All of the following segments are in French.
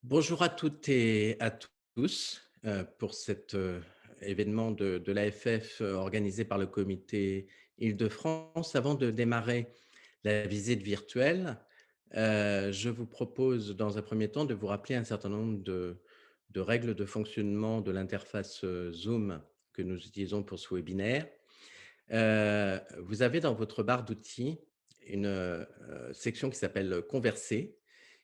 Bonjour à toutes et à tous pour cet événement de l'AFF organisé par le comité Île-de-France. Avant de démarrer la visite virtuelle, je vous propose dans un premier temps de vous rappeler un certain nombre de règles de fonctionnement de l'interface Zoom que nous utilisons pour ce webinaire. Vous avez dans votre barre d'outils une section qui s'appelle Converser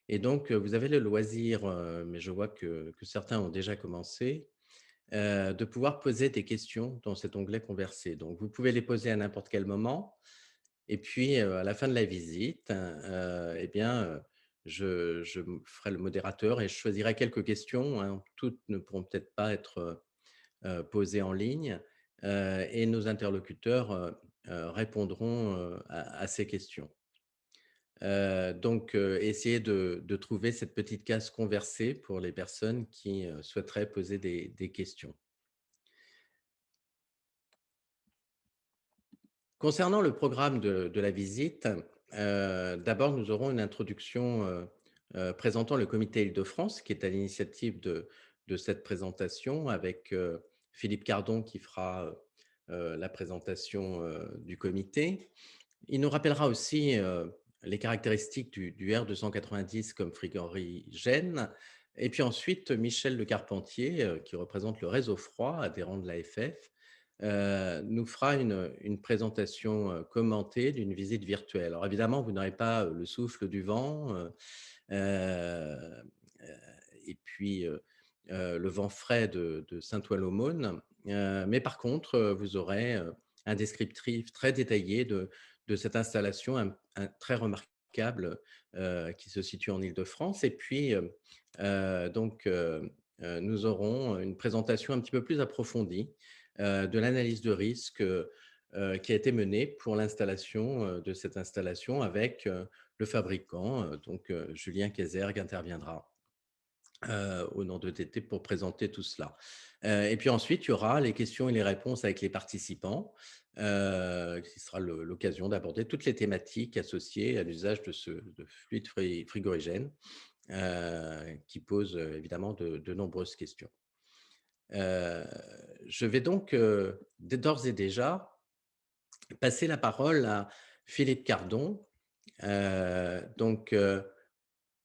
et donc vous avez le loisir, mais je vois que certains ont déjà commencé, de pouvoir poser des questions dans cet onglet Converser. Donc vous pouvez les poser à n'importe quel moment et puis, à la fin de la visite, eh bien, je m ferai le modérateur et je choisirai quelques questions, hein. Toutes ne pourront peut-être pas être posées en ligne, et nos interlocuteurs, répondront, à ces questions. Donc, essayez de trouver cette petite case conversée pour les personnes qui, souhaiteraient poser des questions. Concernant le programme de la visite, d'abord nous aurons une introduction, présentant le comité Île-de-France qui est à l'initiative de cette présentation avec, Philippe Cardon qui fera, la présentation, du comité. Il nous rappellera aussi, les caractéristiques du R290 comme frigorigène et puis ensuite Michel Le Carpentier, qui représente le réseau froid adhérent de l'AFF, nous fera une présentation, commentée d'une visite virtuelle. Alors évidemment, vous n'aurez pas, le souffle du vent, heu et puis, le vent frais de Saint-Ouen-l'Aumône, mais par contre, vous aurez, un descriptif très détaillé de cette installation, très remarquable, qui se situe en Île-de-France et puis, nous aurons une présentation un petit peu plus approfondie, de l'analyse de risque, qui a été menée pour l'installation, de cette installation avec, le fabricant, Julien Kézergue interviendra au nom d'ETT pour présenter tout cela. Et puis ensuite, il y aura les questions et les réponses avec les participants, qui sera l'occasion d'aborder toutes les thématiques associées à l'usage de fluide frigorigène, qui pose évidemment de nombreuses questions. Heu, je vais donc, d'ores et déjà passer la parole à Philippe Cardon.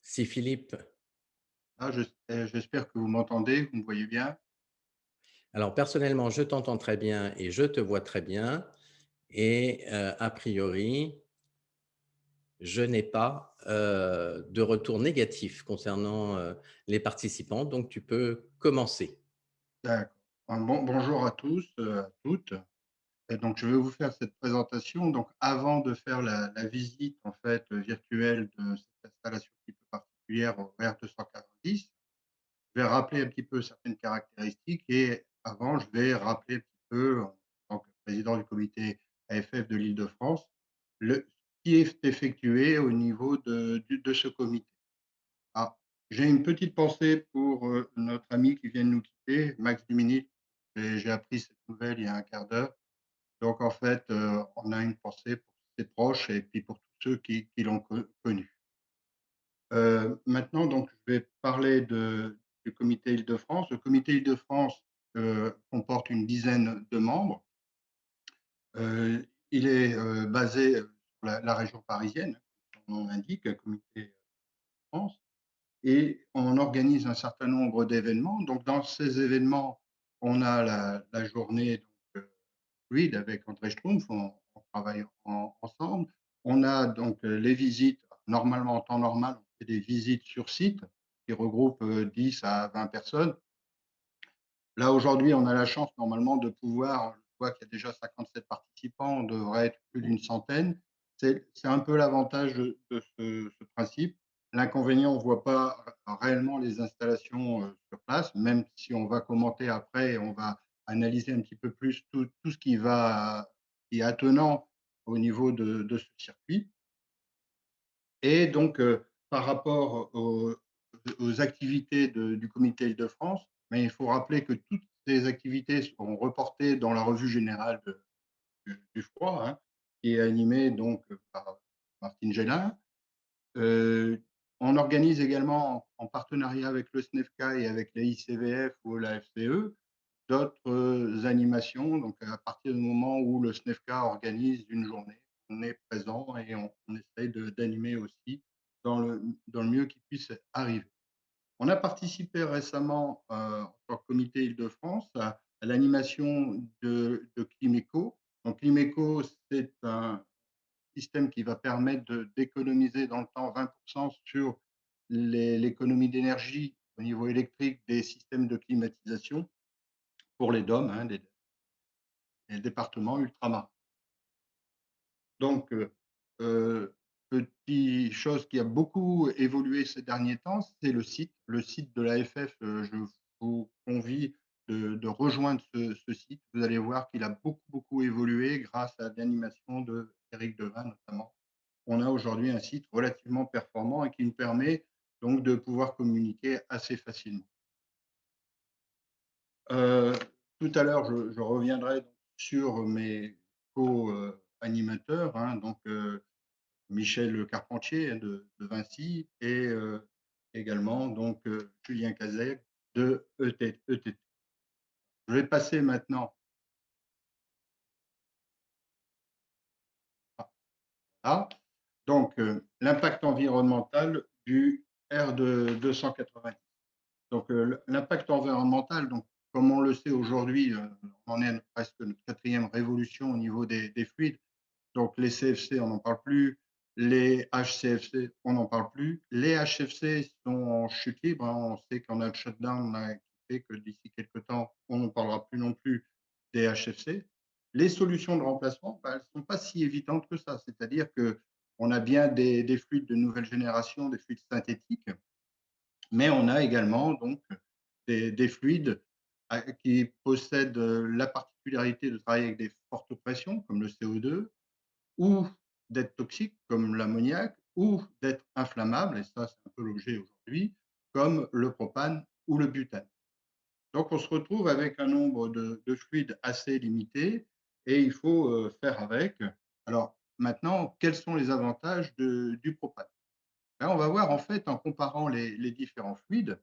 Si Philippe. Ah, j'espère que vous m'entendez, vous me voyez bien? Alors personnellement, je t'entends très bien et je te vois très bien et a priori, je n'ai pas, de retour négatif concernant, les participants, donc tu peux commencer. D'accord. Bonjour à tous, à toutes. Et donc je vais vous faire cette présentation. Donc avant de faire la visite en fait, virtuelle de cette installation un petit peu particulière au R290, je vais rappeler un petit peu certaines caractéristiques et avant, je vais rappeler un petit peu, en tant que président du comité AFF de l'Île-de-France, ce qui est effectué au niveau de ce comité. Ah, j'ai une petite pensée pour, notre ami qui vient de nous quitter, Max Duminil. J'ai appris cette nouvelle il y a un quart d'heure. Donc en fait, on a une pensée pour ses proches et puis pour tous ceux qui l'ont connu. Maintenant donc je vais parler du comité Île-de-France. Le comité Île-de-France, comporte une dizaine de membres. Il est, basé, sur la région parisienne, comme son nom l'indique, comité France. Et on organise un certain nombre d'événements. Donc, dans ces événements, on a la journée donc, fluide avec André Schtroumpf, on travaille ensemble. On a donc les visites, normalement en temps normal, on fait des visites sur site qui regroupent 10 à 20 personnes. Là, aujourd'hui, on a la chance normalement de pouvoir, je vois qu'il y a déjà 57 participants, on devrait être plus d'une centaine. C'est un peu l'avantage de ce principe. L'inconvénient, on ne voit pas réellement les installations sur place, même si on va commenter après, on va analyser un petit peu plus tout ce qui est attenant au niveau de ce circuit. Et donc, par rapport aux activités du comité Île-de-France, mais il faut rappeler que toutes ces activités seront reportées dans la revue générale du froid, hein, qui est animée donc par Martine Gélin. On organise également, en partenariat avec le SNEFCA et avec la ICVF ou la FCE, d'autres animations. Donc, à partir du moment où le SNEFCA organise une journée, on est présent et on essaye d'animer aussi dans le mieux qui puisse arriver. On a participé récemment, en tant que comité Île-de-France, à l'animation de Climeco. Donc Climeco, c'est un système qui va permettre d'économiser dans le temps 20 sur l'économie d'énergie au niveau électrique des systèmes de climatisation pour les DOM, hein, les départements ultramarins. Donc, petit chose qui a beaucoup évolué ces derniers temps, c'est le site. Le site de l'AFF, je vous convie de rejoindre ce site. Vous allez voir qu'il a beaucoup, beaucoup évolué grâce à l'animation d'Éric Devin notamment. On a aujourd'hui un site relativement performant et qui nous permet donc de pouvoir communiquer assez facilement. Heu, Tout à l'heure, je reviendrai sur mes co-animateurs, hein, donc Michel Carpentier de Vinci et également donc Julien Cazet de ETT. Je vais passer maintenant à donc l'impact environnemental du R290. Donc l'impact environnemental, donc comme on le sait aujourd'hui, on en est à presque notre 4e révolution au niveau des fluides. Donc les CFC, on n'en parle plus. Les HCFC, on n'en parle plus. Les HFC sont en chute libre, hein. On sait qu'on a le shutdown là, qui fait que d'ici quelques temps, on ne parlera plus non plus des HFC. Les solutions de remplacement, bah, elles ne sont pas si évidentes que ça. C'est-à-dire qu'on a bien des fluides de nouvelle génération, des fluides synthétiques, mais on a également donc des fluides qui possèdent la particularité de travailler avec des fortes pressions, comme le CO2, ou d'être toxiques comme l'ammoniac, ou d'être inflammables, et ça c'est un peu l'objet aujourd'hui, comme le propane ou le butane. Donc on se retrouve avec un nombre de fluides assez limité et il faut faire avec. Alors maintenant, quels sont les avantages du propane? Là, on va voir en fait en comparant les différents fluides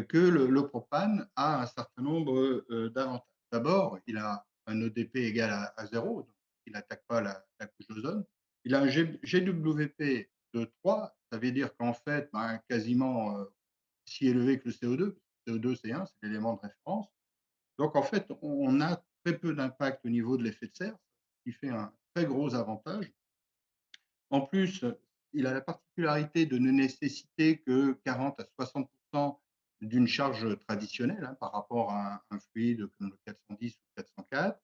que le propane a un certain nombre d'avantages. D'abord, il a un EDP égal à 0, donc il n'attaque pas la couche d'ozone. Il a un GWP de 3, ça veut dire qu'en fait, ben, quasiment aussi élevé que le CO2. Le CO2, c'est 1, c'est l'élément de référence. Donc en fait, on a très peu d'impact au niveau de l'effet de serre, ce qui fait un très gros avantage. En plus, il a la particularité de ne nécessiter que 40 à 60 d'une charge traditionnelle, hein, par rapport à un fluide comme le 410 ou 404,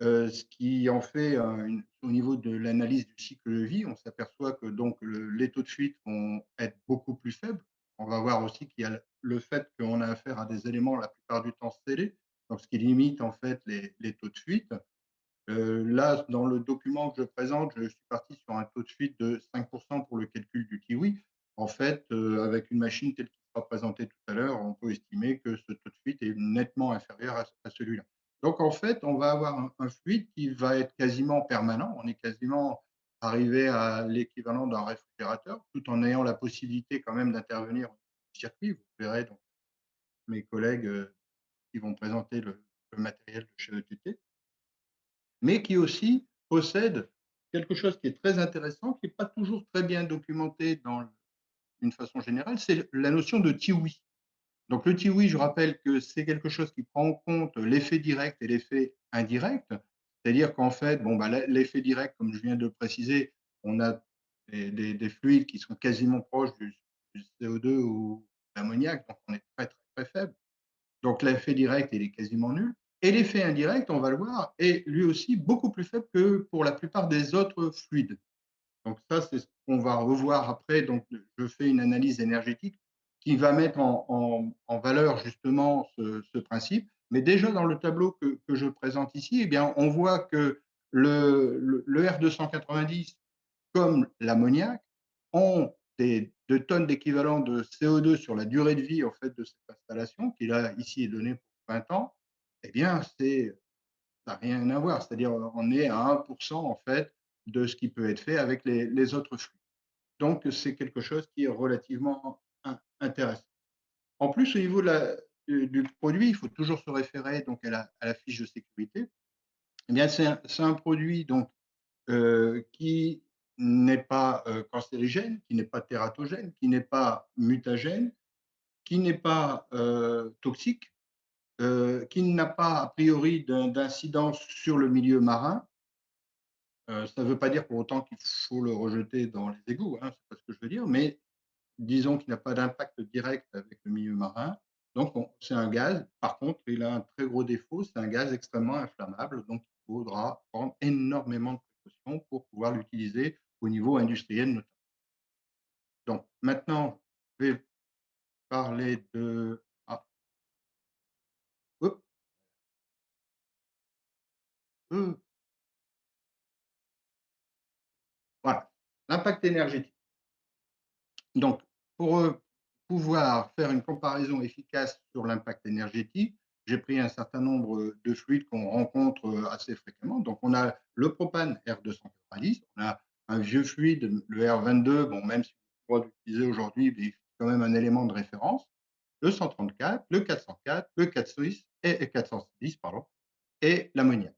ce qui en fait au niveau de l'analyse du cycle de vie, on s'aperçoit que donc les taux de fuite vont être beaucoup plus faibles. On va voir aussi qu'il y a le fait qu'on a affaire à des éléments la plupart du temps scellés, donc ce qui limite en fait les taux de fuite. Là, dans le document que je présente, je suis parti sur un taux de fuite de 5 pour le calcul du kiwi. En fait, avec une machine telle qu'il sera présenté tout à l'heure, on peut estimer que ce taux de fuite est nettement inférieur à celui-là. Donc en fait, on va avoir un fluide qui va être quasiment permanent. On est quasiment arrivé à l'équivalent d'un réfrigérateur, tout en ayant la possibilité quand même d'intervenir au circuit. Vous verrez donc mes collègues, qui vont présenter le matériel de chez ETT, mais qui aussi possède quelque chose qui est très intéressant, qui n'est pas toujours très bien documenté d'une façon générale, c'est la notion de TIWI. Donc le TIWI, je rappelle que c'est quelque chose qui prend en compte l'effet direct et l'effet indirect. C'est-à-dire qu'en fait, bon, bah, l'effet direct, comme je viens de le préciser, on a des fluides qui sont quasiment proches du CO2 ou de l'ammoniac, donc on est très, très, très faible. Donc l'effet direct, il est quasiment nul. Et l'effet indirect, on va le voir, est lui aussi beaucoup plus faible que pour la plupart des autres fluides. Donc ça, c'est ce qu'on va revoir après. Donc je fais une analyse énergétique qui va mettre en valeur justement ce principe. Mais déjà dans le tableau que je présente ici, eh bien, on voit que le R290, comme l'ammoniac, ont des 2 tonnes d'équivalent de CO2 sur la durée de vie en fait de cette installation, qui là ici est donnée pour 20 ans. Eh bien, ça n'a rien à voir. C'est-à-dire on est à 1 en fait de ce qui peut être fait avec les autres flux. Donc c'est quelque chose qui est relativement intéressant. En plus, au niveau de du produit, il faut toujours se référer donc à la fiche de sécurité. Eh bien, c'est un produit donc qui n'est pas, cancérigène, qui n'est pas tératogène, qui n'est pas mutagène, qui n'est pas, toxique, qui n'a pas a priori d'incidence sur le milieu marin. Ça ne veut pas dire pour autant qu'il faut le rejeter dans les égouts, hein, c'est pas ce que je veux dire, mais disons qu'il n'a pas d'impact direct avec le milieu marin. Donc c'est un gaz. Par contre, il a un très gros défaut, c'est un gaz extrêmement inflammable, donc il faudra prendre énormément de précautions pour pouvoir l'utiliser au niveau industriel notamment. Donc maintenant, je vais parler de hop, heu, voilà, l'impact énergétique. Donc pour, pouvoir faire une comparaison efficace sur l'impact énergétique, j'ai pris un certain nombre, de fluides qu'on rencontre, assez fréquemment. Donc on a le propane R290, on a un vieux fluide, le R22, bon même si on a le droit d'utiliser aujourd'hui, mais c'est quand même un élément de référence. Le 134, le 404, le 406 et 410 pardon, et l'ammoniac.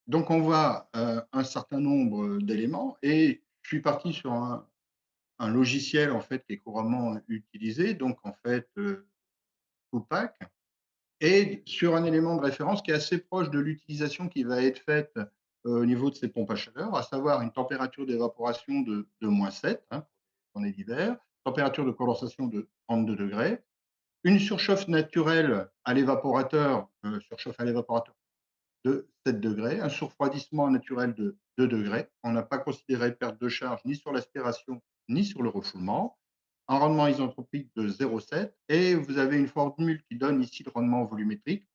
Donc on voit, un certain nombre, d'éléments et je suis parti sur un logiciel en fait qui est couramment utilisé, donc en fait, Copac, et sur un élément de référence qui est assez proche de l'utilisation qui va être faite, au niveau de ces pompes à chaleur, à savoir une température d'évaporation de -7, hein, on est l'hiver, température de condensation de 32 degrés, une surchauffe naturelle à l'évaporateur, surchauffe à l'évaporateur de 7 degrés, un surfroidissement naturel de 2 degrés. On n'a pas considéré de perte de charge ni sur l'aspiration ni sur le refoulement. Un rendement isentropique de 0,7 et vous avez une formule qui donne ici le rendement volumétrique.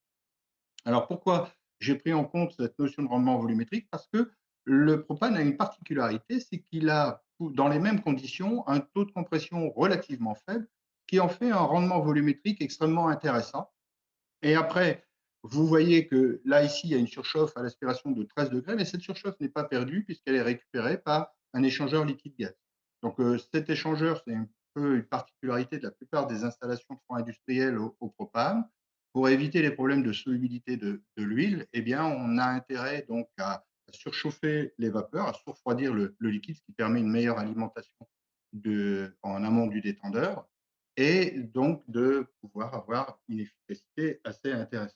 Alors pourquoi j'ai pris en compte cette notion de rendement volumétrique? Parce que le propane a une particularité, c'est qu'il a, dans les mêmes conditions, un taux de compression relativement faible, qui en fait un rendement volumétrique extrêmement intéressant. Et après, vous voyez que là, ici, il y a une surchauffe à l'aspiration de 13 degrés, mais cette surchauffe n'est pas perdue puisqu'elle est récupérée par un échangeur liquide-gaz. Donc, cet échangeur, c'est un peu une particularité de la plupart des installations de fonds industriels au propane. Pour éviter les problèmes de solubilité de l'huile, eh bien, on a intérêt donc à surchauffer les vapeurs, à surfroidir le liquide, ce qui permet une meilleure alimentation en amont du détendeur et donc de pouvoir avoir une efficacité assez intéressante.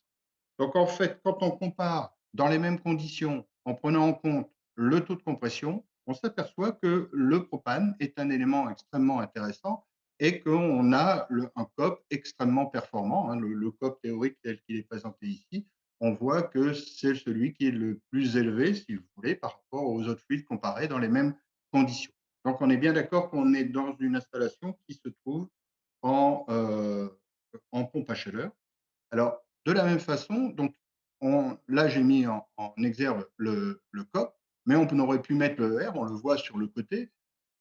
Donc en fait, quand on compare dans les mêmes conditions, en prenant en compte le taux de compression, on s'aperçoit que le propane est un élément extrêmement intéressant et qu'on a un COP extrêmement performant, hein. Le COP théorique tel qu'il est présenté ici, on voit que c'est celui qui est le plus élevé, si vous voulez, par rapport aux autres fluides comparés dans les mêmes conditions. Donc on est bien d'accord qu'on est dans une installation qui se trouve en, en pompe à chaleur. Alors, de la même façon, donc là, j'ai mis en exergue le COP, mais on aurait pu mettre le ER, on le voit sur le côté.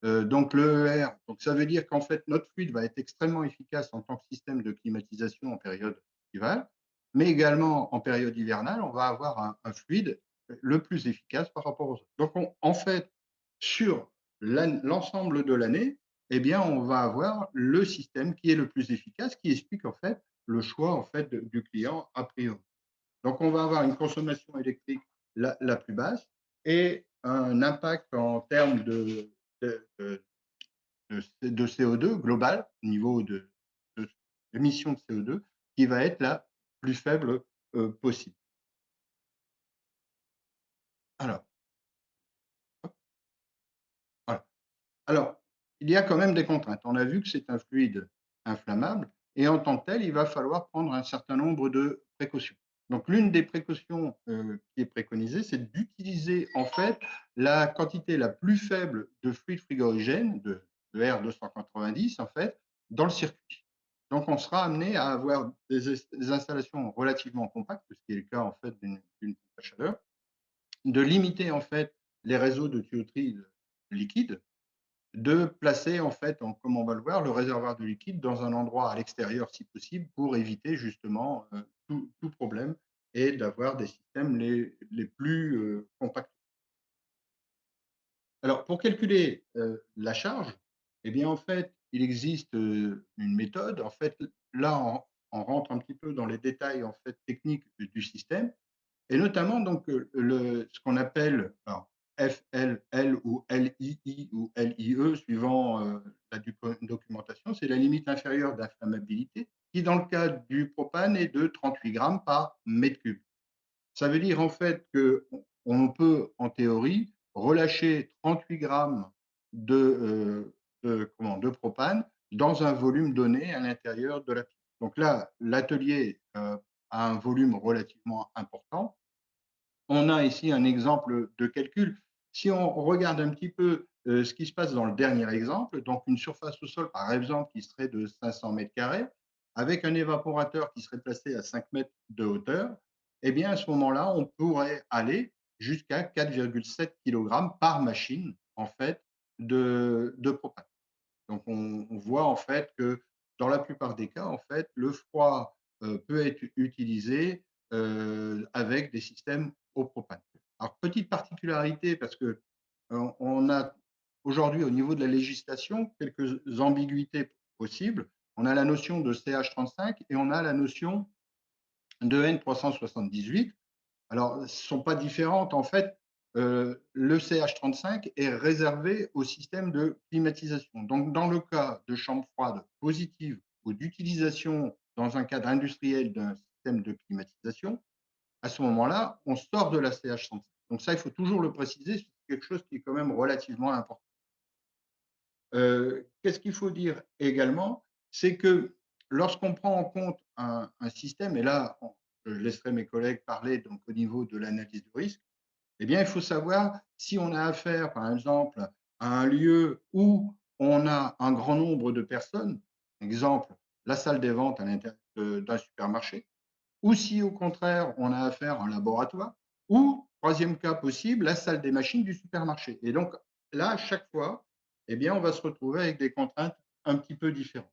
Donc le ER, donc ça veut dire qu'en fait, notre fluide va être extrêmement efficace en tant que système de climatisation en période estivale, mais également en période hivernale, on va avoir un fluide le plus efficace par rapport aux autres. Donc en fait, sur l'ensemble de l'année, eh bien, on va avoir le système qui est le plus efficace, qui explique en fait le choix en fait du client a priori. Donc on va avoir une consommation électrique la plus basse et un impact en termes de, de, de CO2 global, niveau de émission de CO2, qui va être la plus faible possible. Alors, voilà. Alors, il y a quand même des contraintes. On a vu que c'est un fluide inflammable et en tant que tel, il va falloir prendre un certain nombre de précautions. Donc, l'une des précautions qui est préconisée, c'est d'utiliser en fait la quantité la plus faible de fluide frigorigène, de R290 en fait, dans le circuit. Donc, on sera amené à avoir des installations relativement compactes, ce qui est le cas en fait d'une pompe à chaleur, de limiter en fait les réseaux de tuyauterie liquide, de placer en fait, comme on va le voir, le réservoir de liquide dans un endroit à l'extérieur si possible pour éviter justement tout problème et d'avoir des systèmes les plus compacts. Alors pour calculer la charge, Eh bien, en fait, il existe, une méthode. En fait, là, on rentre un petit peu dans les détails, en fait, techniques du système et notamment donc, ce qu'on appelle alors FLL ou LII ou LIE suivant, la documentation, c'est la limite inférieure d'inflammabilité qui, dans le cas du propane, est de 38 grammes par mètre cube. Ça veut dire en fait qu'on peut, en théorie, relâcher 38 grammes de propane dans un volume donné à l'intérieur de la pièce. Donc là, l'atelier, a un volume relativement important. On a ici un exemple de calcul. Si on regarde un petit peu, ce qui se passe dans le dernier exemple, donc une surface au sol, par exemple, qui serait de 500 mètres carrés, avec un évaporateur qui serait placé à 5 mètres de hauteur, eh bien, à ce moment-là, on pourrait aller jusqu'à 4,7 kilogrammes par machine, en fait, de propane. Donc on voit en fait que dans la plupart des cas, en fait, le froid, peut être utilisé, avec des systèmes au propane. Alors petite particularité parce que, on a aujourd'hui au niveau de la législation quelques ambiguïtés possibles. On a la notion de CH35 et on a la notion de N378. Alors, ce ne sont pas différentes. En fait, le CH35 est réservé au système de climatisation. Donc, dans le cas de chambre froide positive ou d'utilisation dans un cadre industriel d'un système de climatisation, à ce moment-là, on sort de la CH35. Donc ça, il faut toujours le préciser, c'est quelque chose qui est quand même relativement important. Qu'est-ce qu'il faut dire également? C'est que lorsqu'on prend en compte un système, et là, je laisserai mes collègues parler donc au niveau de l'analyse de risque, eh bien, il faut savoir si on a affaire, par exemple, à un lieu où on a un grand nombre de personnes, exemple, la salle des ventes à l'intérieur d'un supermarché, ou si au contraire, on a affaire à un laboratoire, ou, troisième cas possible, la salle des machines du supermarché. Et donc là, à chaque fois, eh bien, on va se retrouver avec des contraintes un petit peu différentes.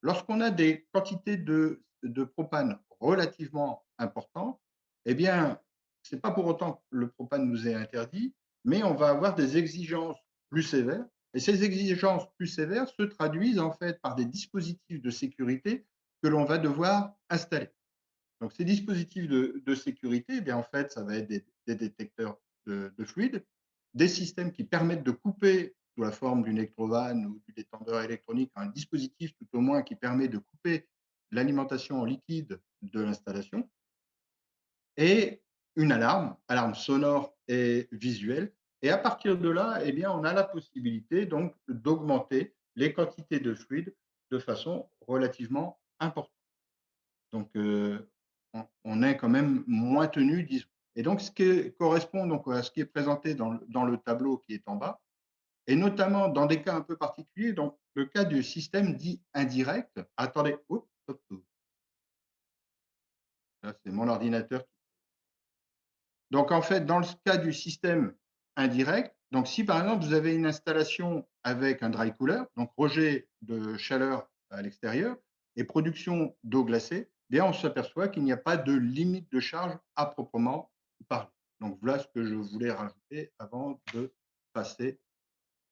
Lorsqu'on a des quantités de propane relativement importantes, eh bien, ce n'est pas pour autant que le propane nous est interdit, mais on va avoir des exigences plus sévères. Et ces exigences plus sévères se traduisent en fait par des dispositifs de sécurité que l'on va devoir installer. Donc, ces dispositifs de sécurité, eh bien, en fait, ça va être des détecteurs de fluide, des systèmes qui permettent de couper sous la forme d'une électrovanne ou du détendeur électronique, un dispositif tout au moins qui permet de couper l'alimentation en liquide de l'installation, et une alarme, alarme sonore et visuelle. Et à partir de là, eh bien, on a la possibilité donc d'augmenter les quantités de fluide de façon relativement importante. Donc, on est quand même moins tenu, disons. Et donc, ce qui correspond donc à ce qui est présenté dans le tableau qui est en bas, et notamment dans des cas un peu particuliers, donc le cas du système dit indirect. Attendez, oups, hop, hop, là, c'est mon ordinateur. Donc, en fait, dans le cas du système indirect, donc si par exemple vous avez une installation avec un dry cooler, donc rejet de chaleur à l'extérieur et production d'eau glacée, eh bien on s'aperçoit qu'il n'y a pas de limite de charge à proprement parler. Donc voilà ce que je voulais rajouter avant de passer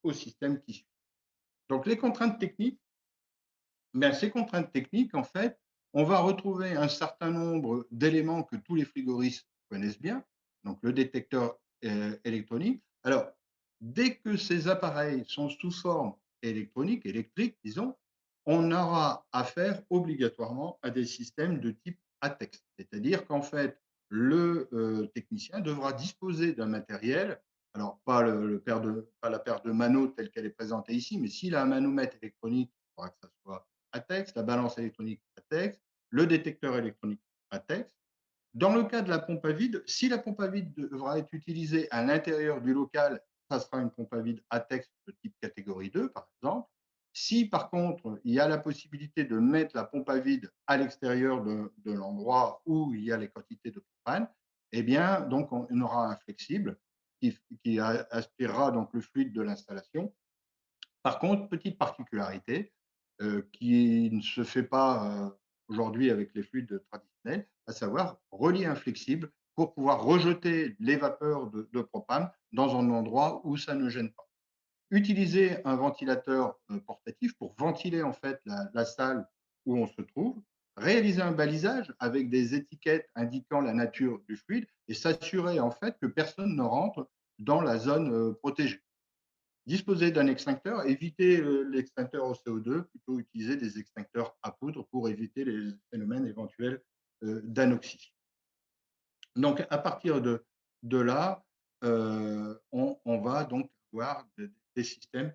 au système qui suit. Donc les contraintes techniques, ben, ces contraintes techniques, en fait, on va retrouver un certain nombre d'éléments que tous les frigoristes connaissent bien, donc le détecteur électronique. Alors, dès que ces appareils sont sous forme électronique, électrique, disons, on aura affaire obligatoirement à des systèmes de type ATEX. C'est-à-dire qu'en fait, le technicien devra disposer d'un matériel, alors pas, pas la paire de manos telle qu'elle est présentée ici, mais s'il a un manomètre électronique, il faudra que ça soit ATEX, la balance électronique ATEX, le détecteur électronique ATEX. Dans le cas de la pompe à vide, si la pompe à vide devra être utilisée à l'intérieur du local, ça sera une pompe à vide ATEX de type catégorie 2, par exemple. Si par contre, il y a la possibilité de mettre la pompe à vide à l'extérieur de l'endroit où il y a les quantités de propane, eh bien, donc on aura un flexible qui aspirera donc le fluide de l'installation. Par contre, petite particularité, qui ne se fait pas, aujourd'hui avec les fluides traditionnels, à savoir relier un flexible pour pouvoir rejeter les vapeurs de propane dans un endroit où ça ne gêne pas. utiliser un ventilateur portatif pour ventiler en fait la salle où on se trouve, réaliser un balisage avec des étiquettes indiquant la nature du fluide et s'assurer en fait que personne ne rentre dans la zone protégée. Disposer d'un extincteur, éviter l'extincteur au CO2, plutôt utiliser des extincteurs à poudre pour éviter les phénomènes éventuels d'anoxie. Donc, à partir de là, on va donc avoir des systèmes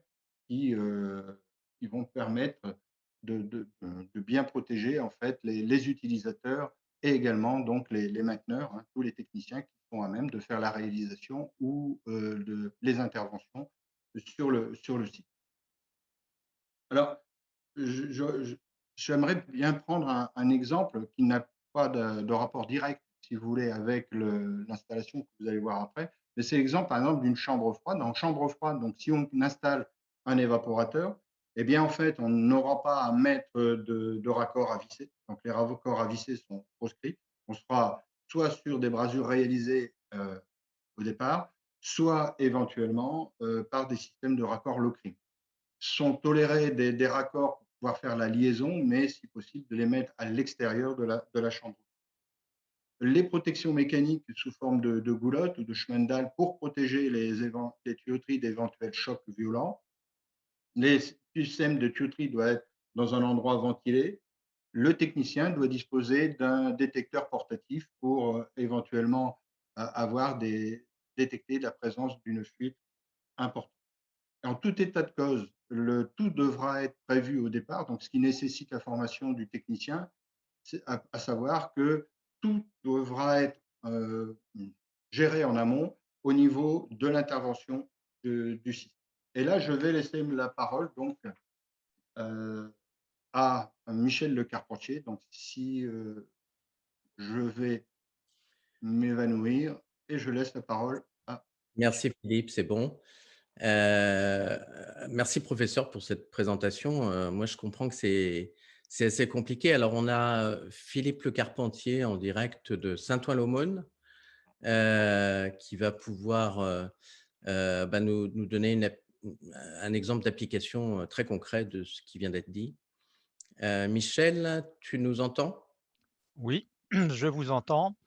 qui, qui vont permettre de bien protéger en fait les utilisateurs et également donc les mainteneurs, hein, tous les techniciens qui sont à même de faire la réalisation ou les interventions sur le site. Alors, j'aimerais bien prendre un exemple qui n'a pas de rapport direct, si vous voulez, avec l'installation que vous allez voir après. Mais c'est l'exemple, par exemple, d'une chambre froide. En chambre froide, donc si on installe un évaporateur, eh bien, en fait, on n'aura pas à mettre de raccords à visser. Donc, les raccords à visser sont proscrits. On sera soit sur des brasures réalisées au départ, soit éventuellement par des systèmes de raccords Lockring. Sont tolérés des raccords pour pouvoir faire la liaison, mais si possible de les mettre à l'extérieur de la chambre. Les protections mécaniques sous forme de goulottes ou de chemin de dalle pour protéger les tuyauteries d'éventuels chocs violents. Les systèmes de tuyauterie doivent être dans un endroit ventilé. Le technicien doit disposer d'un détecteur portatif pour éventuellement détecter la présence d'une fuite importante. En tout état de cause, le tout devra être prévu au départ, donc ce qui nécessite la formation du technicien, c'est à savoir que tout devra être géré en amont au niveau de l'intervention du système. Et là, je vais laisser la parole donc euh, à Michel Le Carpentier. Donc, si je vais m'évanouir et je laisse la parole à… Merci Philippe, c'est bon. Heu, Merci professeur pour cette présentation. Moi, je comprends que c'est assez compliqué. Alors on a, Philippe Le Carpentier en direct de Saint-Ouen-l'Aumône, qui va pouvoir, bah, nous donner un exemple d'application, très concret de ce qui vient d'être dit. Michel, tu nous entends? Oui, je vous entends.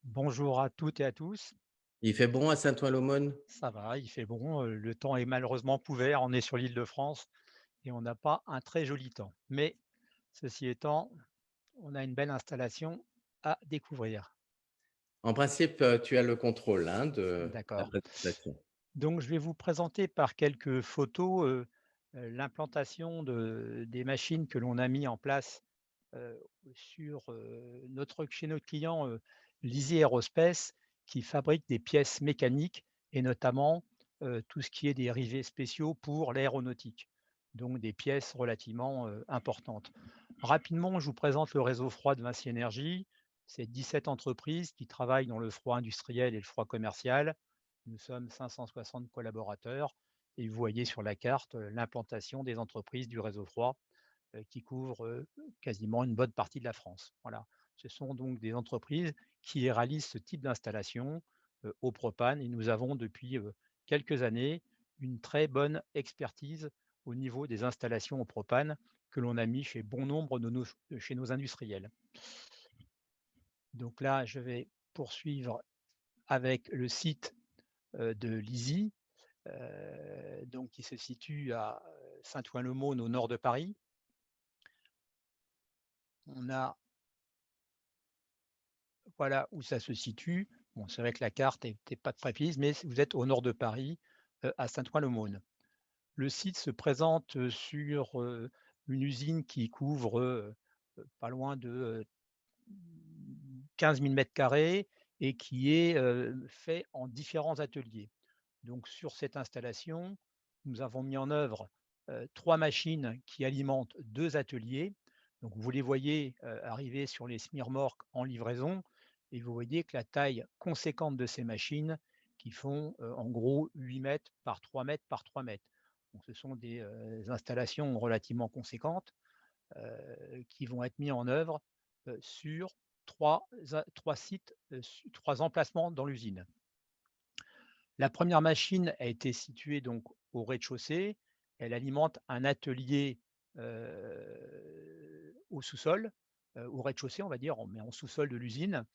Bonjour à toutes et à tous. Il fait bon à Saint-Ouen-l'Aumône? Ça va, il fait bon. Le temps est malheureusement couvert. On est sur l'île de France et on n'a pas un très joli temps. Mais ceci étant, on a une belle installation à découvrir. En principe, tu as le contrôle, hein, de la D'accord. présentation. Donc, je vais vous présenter par quelques photos l'implantation des machines que l'on a mis en place euh, chez notre client Lizzie Aerospace, qui fabrique des pièces mécaniques et notamment tout ce qui est des rivets spéciaux pour l'aéronautique, donc des pièces relativement importantes. Rapidement, je vous présente le réseau froid de Vinci Énergie. C'est 17 entreprises qui travaillent dans le froid industriel et le froid commercial. Nous sommes 560 collaborateurs et vous voyez sur la carte l'implantation des entreprises du réseau froid qui couvre quasiment une bonne partie de la France. Voilà. Ce sont donc des entreprises qui réalisent ce type d'installation au propane et nous avons depuis quelques années une très bonne expertise au niveau des installations au propane que l'on a mis chez bon nombre chez nos industriels. Donc là, je vais poursuivre avec le site de l'ISI, donc qui se situe à Saint-Ouen-le-Maune au nord de Paris. On a Voilà où ça se situe. Bon, c'est vrai que la carte n'était pas très précise, mais vous êtes au nord de Paris, à Saint-Ouen-le-Maune. Le site se présente sur une usine qui couvre pas loin de 15 000 mètres carrés et qui est fait en différents ateliers. Donc sur cette installation, nous avons mis en œuvre 3 machines qui alimentent 2 ateliers. Donc vous les voyez arriver sur les semi-remorques en livraison et vous voyez que la taille conséquente de ces machines qui font en gros 8 mètres par 3 mètres par 3 mètres. Donc ce sont des installations relativement conséquentes qui vont être mis en œuvre sur 3 sites, 3 emplacements dans l'usine. La première machine a été située donc au rez-de-chaussée. Elle alimente un atelier au sous-sol, au rez-de-chaussée, on va dire, mais en sous-sol de l'usine.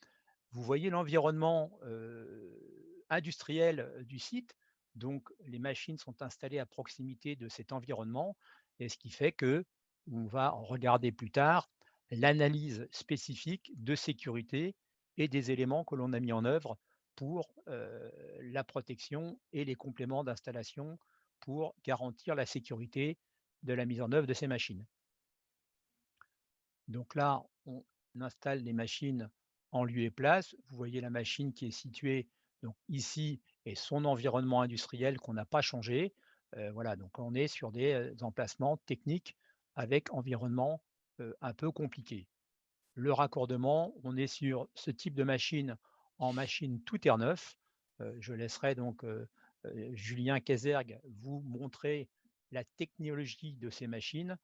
Vous voyez l'environnement industriel du site. Donc, les machines sont installées à proximité de cet environnement, et ce qui fait que on va regarder plus tard l'analyse spécifique de sécurité et des éléments que l'on a mis en œuvre pour la protection et les compléments d'installation pour garantir la sécurité de la mise en œuvre de ces machines. Donc là, on installe les machines en lieu et place. Vous voyez la machine qui est située donc ici et son environnement industriel qu'on n'a pas changé. Voilà, donc on est sur des emplacements techniques avec environnement un peu compliqué. Le raccordement, on est sur ce type de machine en machine tout air neuf. Je laisserai donc Julien Kézergue vous montrer la technologie de ces machines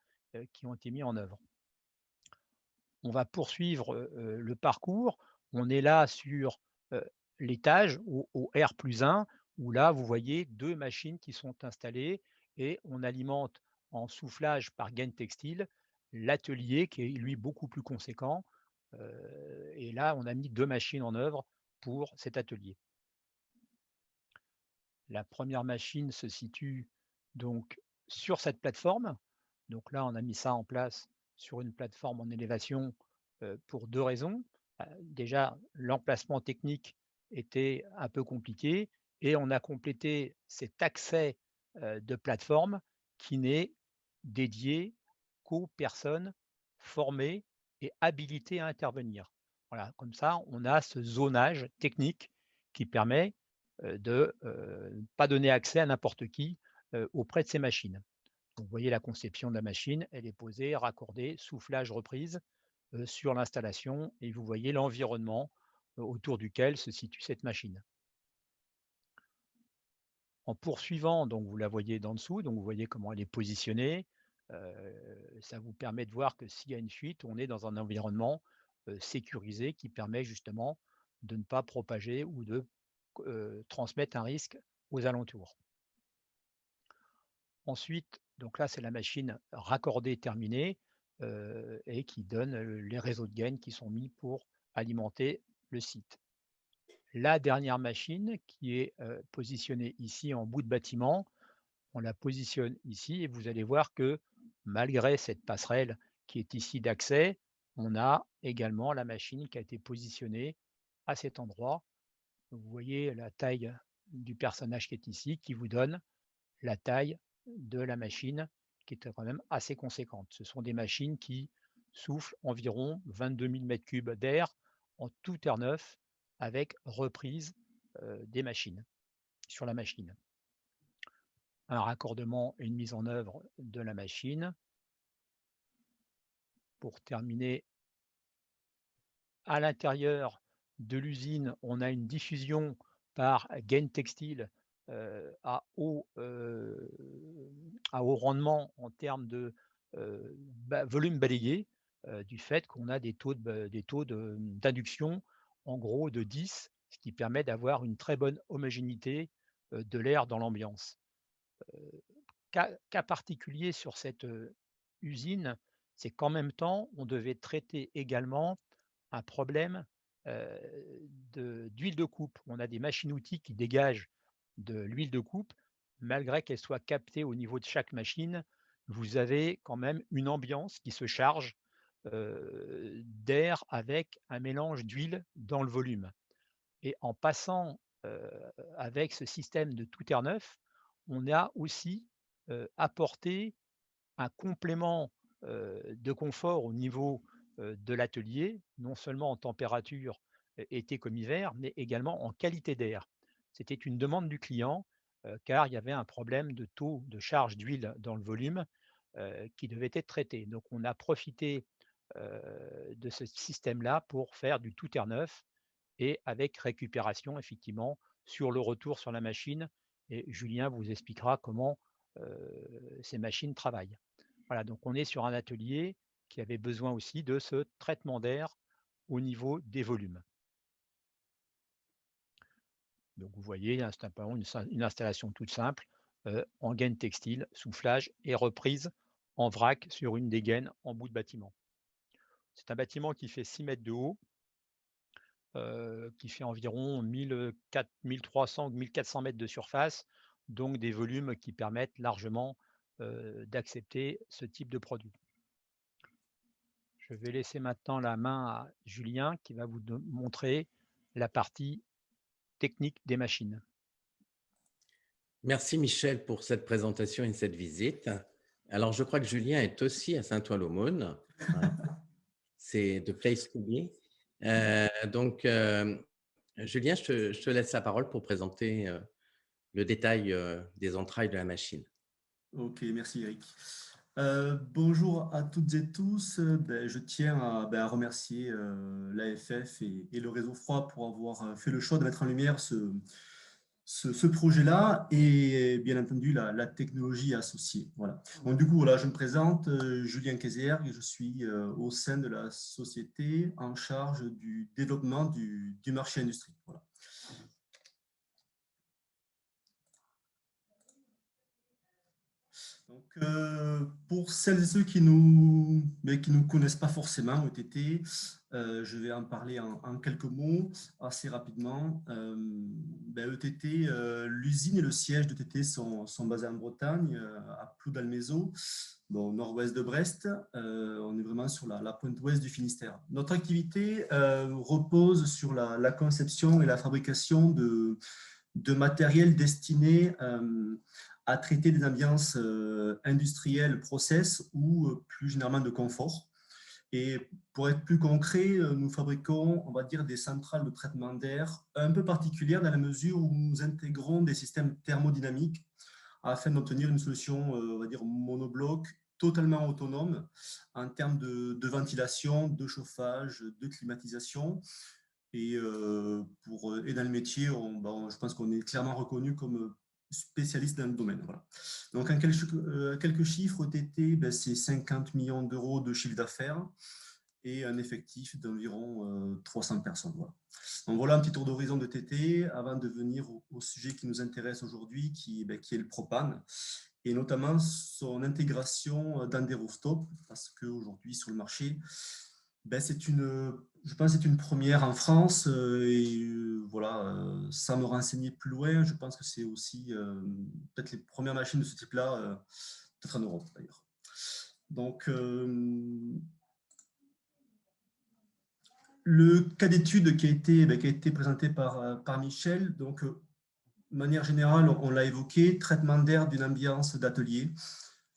qui ont été mises en œuvre. On va poursuivre le parcours. On est là sur l'étage au R+1, où là, vous voyez 2 machines qui sont installées et on alimente en soufflage par gaine textile l'atelier qui est lui beaucoup plus conséquent. Et là, on a mis 2 machines en œuvre pour cet atelier. La première machine se situe donc sur cette plateforme. Donc là, on a mis ça en place sur une plateforme en élévation pour 2 raisons. Déjà, l'emplacement technique était un peu compliqué et on a complété cet accès de plateforme qui n'est dédié qu'aux personnes formées et habilitées à intervenir. Voilà, comme ça, on a ce zonage technique qui permet de ne pas donner accès à n'importe qui auprès de ces machines. Donc, vous voyez la conception de la machine, elle est posée, raccordée, soufflage, reprise sur l'installation et vous voyez l'environnement autour duquel se situe cette machine. En poursuivant, donc vous la voyez d'en dessous, donc vous voyez comment elle est positionnée. Ça vous permet de voir que s'il y a une fuite, on est dans un environnement sécurisé qui permet justement de ne pas propager ou de transmettre un risque aux alentours. Ensuite, donc là, c'est la machine raccordée terminée et qui donne les réseaux de gaines qui sont mis pour alimenter le site. La dernière machine qui est positionnée ici en bout de bâtiment, on la positionne ici et vous allez voir que malgré cette passerelle qui est ici d'accès, on a également la machine qui a été positionnée à cet endroit. Vous voyez la taille du personnage qui est ici qui vous donne la taille de la machine qui est quand même assez conséquente. Ce sont des machines qui soufflent environ 22 000 m3 d'air en tout air neuf avec reprise des machines sur la machine. Un raccordement et une mise en œuvre de la machine. Pour terminer, à l'intérieur de l'usine, on a une diffusion par gaine textile à haut rendement en termes de volume balayé, du fait qu'on a des taux d'induction en gros de 10, ce qui permet d'avoir une très bonne homogénéité de l'air dans l'ambiance. Cas particulier sur cette usine, c'est qu'en même temps, on devait traiter également un problème d'huile de coupe. On a des machines-outils qui dégagent de l'huile de coupe, malgré qu'elle soit captée au niveau de chaque machine, vous avez quand même une ambiance qui se charge d'air avec un mélange d'huile dans le volume. Et en passant avec ce système de tout air neuf, on a aussi apporté un complément de confort au niveau de l'atelier, non seulement en température été comme hiver, mais également en qualité d'air. C'était une demande du client car il y avait un problème de taux de charge d'huile dans le volume qui devait être traité. Donc on a profité de ce système-là pour faire du tout air neuf et avec récupération effectivement sur le retour sur la machine. Et Julien vous expliquera comment ces machines travaillent. Voilà, donc on est sur un atelier qui avait besoin aussi de ce traitement d'air au niveau des volumes. Donc vous voyez, hein, c'est une installation toute simple, en gaine textile, soufflage et reprise en vrac sur une des gaines en bout de bâtiment. C'est un bâtiment qui fait 6 mètres de haut, qui fait environ 1300 ou 1400 mètres de surface, donc des volumes qui permettent largement, d'accepter ce type de produit. Je vais laisser maintenant la main à Julien qui va vous montrer la partie technique des machines. Merci Michel pour cette présentation et cette visite. Alors, je crois que Julien est aussi à Saint-Ouen-l'Aumône, hein. C'est the place to be. Donc, Julien, je te laisse la parole pour présenter le détail des entrailles de la machine. Ok, merci Eric. Bonjour à toutes et tous. Je tiens à remercier l'AFF et le réseau Froid pour avoir fait le choix de mettre en lumière ce projet-là et bien entendu la technologie associée. Voilà. Donc, du coup, voilà, je me présente, Julien Kayser, et je suis au sein de la société en charge du développement du marché industrie. Voilà. Donc, pour celles et ceux qui nous connaissent pas forcément ETT, je vais en parler en quelques mots assez rapidement. ETT, l'usine et le siège d'ETT sont basés en Bretagne, à Ploudalmézeau, au nord-ouest de Brest. On est vraiment sur la pointe ouest du Finistère. Notre activité repose sur la conception et la fabrication de matériel destiné à traiter des ambiances industrielles, process ou plus généralement de confort. Et pour être plus concret, nous fabriquons, on va dire, des centrales de traitement d'air un peu particulières dans la mesure où nous intégrons des systèmes thermodynamiques afin d'obtenir une solution, on va dire, monobloc, totalement autonome en termes de ventilation, de chauffage, de climatisation. Et dans le métier, je pense qu'on est clairement reconnu comme spécialiste dans le domaine. Voilà. Donc, en quelques chiffres, OTT, c'est 50 millions d'euros de chiffre d'affaires et un effectif d'environ 300 personnes. Voilà. Donc, voilà un petit tour d'horizon de TT avant de venir au sujet qui nous intéresse aujourd'hui, qui est le propane, et notamment son intégration dans des rooftops, parce qu'aujourd'hui, sur le marché, je pense que c'est une première en France sans me renseigner plus loin, je pense que c'est aussi peut-être les premières machines de ce type-là, peut-être en Europe d'ailleurs. Donc, le cas d'étude qui a été présenté par Michel, donc de manière générale, on l'a évoqué, traitement d'air d'une ambiance d'atelier.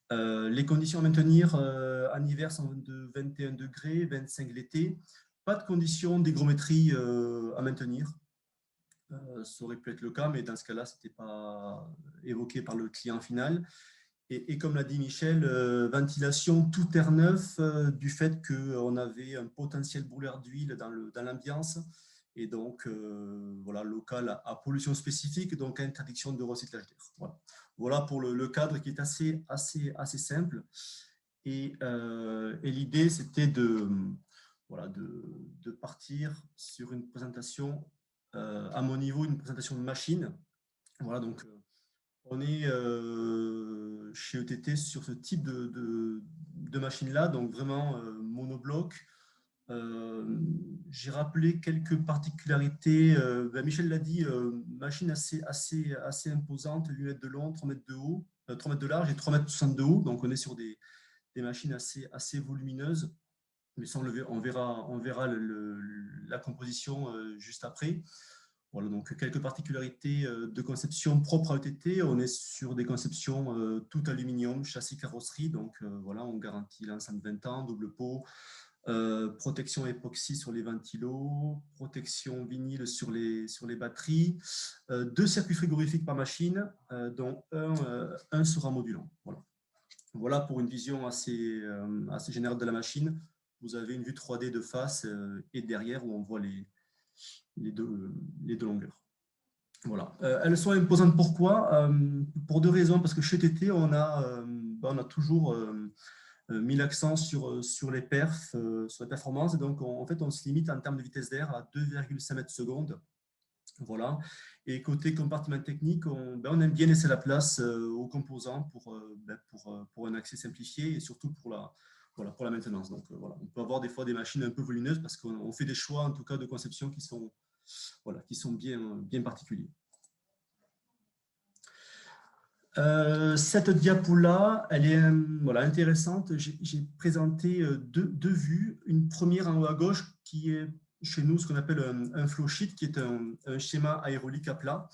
Les conditions à maintenir en hiver sont de 21 degrés, 25 l'été. Pas de conditions d'hygrométrie à maintenir. Ça aurait pu être le cas, mais dans ce cas-là, ce n'était pas évoqué par le client final. Et comme l'a dit Michel, ventilation tout air neuf du fait qu'on avait un potentiel brûleur d'huile dans l'ambiance. Et donc, local à pollution spécifique, donc interdiction de recyclage d'air. Voilà pour le cadre qui est assez simple. Et l'idée, c'était de partir sur une présentation, à mon niveau, une présentation de machine. Voilà, donc on est chez ETT sur ce type de machine-là, donc vraiment monobloc. J'ai rappelé quelques particularités. Michel l'a dit, machine assez imposante, 8 mètres de long, 3 mètres de haut, 3 mètres de large et 3 mètres 60 de haut. Donc on est sur des machines assez volumineuses. Mais ça, on verra la composition juste après. Voilà, donc quelques particularités de conception propre à ETT. On est sur des conceptions tout aluminium, châssis carrosserie. Donc on garantit l'ensemble 20 ans, double pot, protection époxy sur les ventilos, protection vinyle sur les batteries, 2 circuits frigorifiques par machine, dont un sera modulant. Voilà pour une vision assez générale de la machine. Vous avez une vue 3D de face et derrière où on voit les deux longueurs. Voilà. Elles sont imposantes pourquoi pour 2 raisons. Parce que chez TT, on a toujours mis l'accent sur les perfs, sur les performances. Et donc, en fait, on se limite en termes de vitesse d'air à 2,5 mètres secondes. Voilà. Et côté compartiment technique, on aime bien laisser la place aux composants pour un accès simplifié et surtout pour la maintenance. Donc, voilà. On peut avoir des fois des machines un peu volumineuses parce qu'on fait des choix, en tout cas, de conception qui sont bien particuliers. Cette diapo-là, elle est intéressante. J'ai présenté deux vues. Une première en haut à gauche qui est chez nous ce qu'on appelle un flow sheet, qui est un schéma aérolique à plat,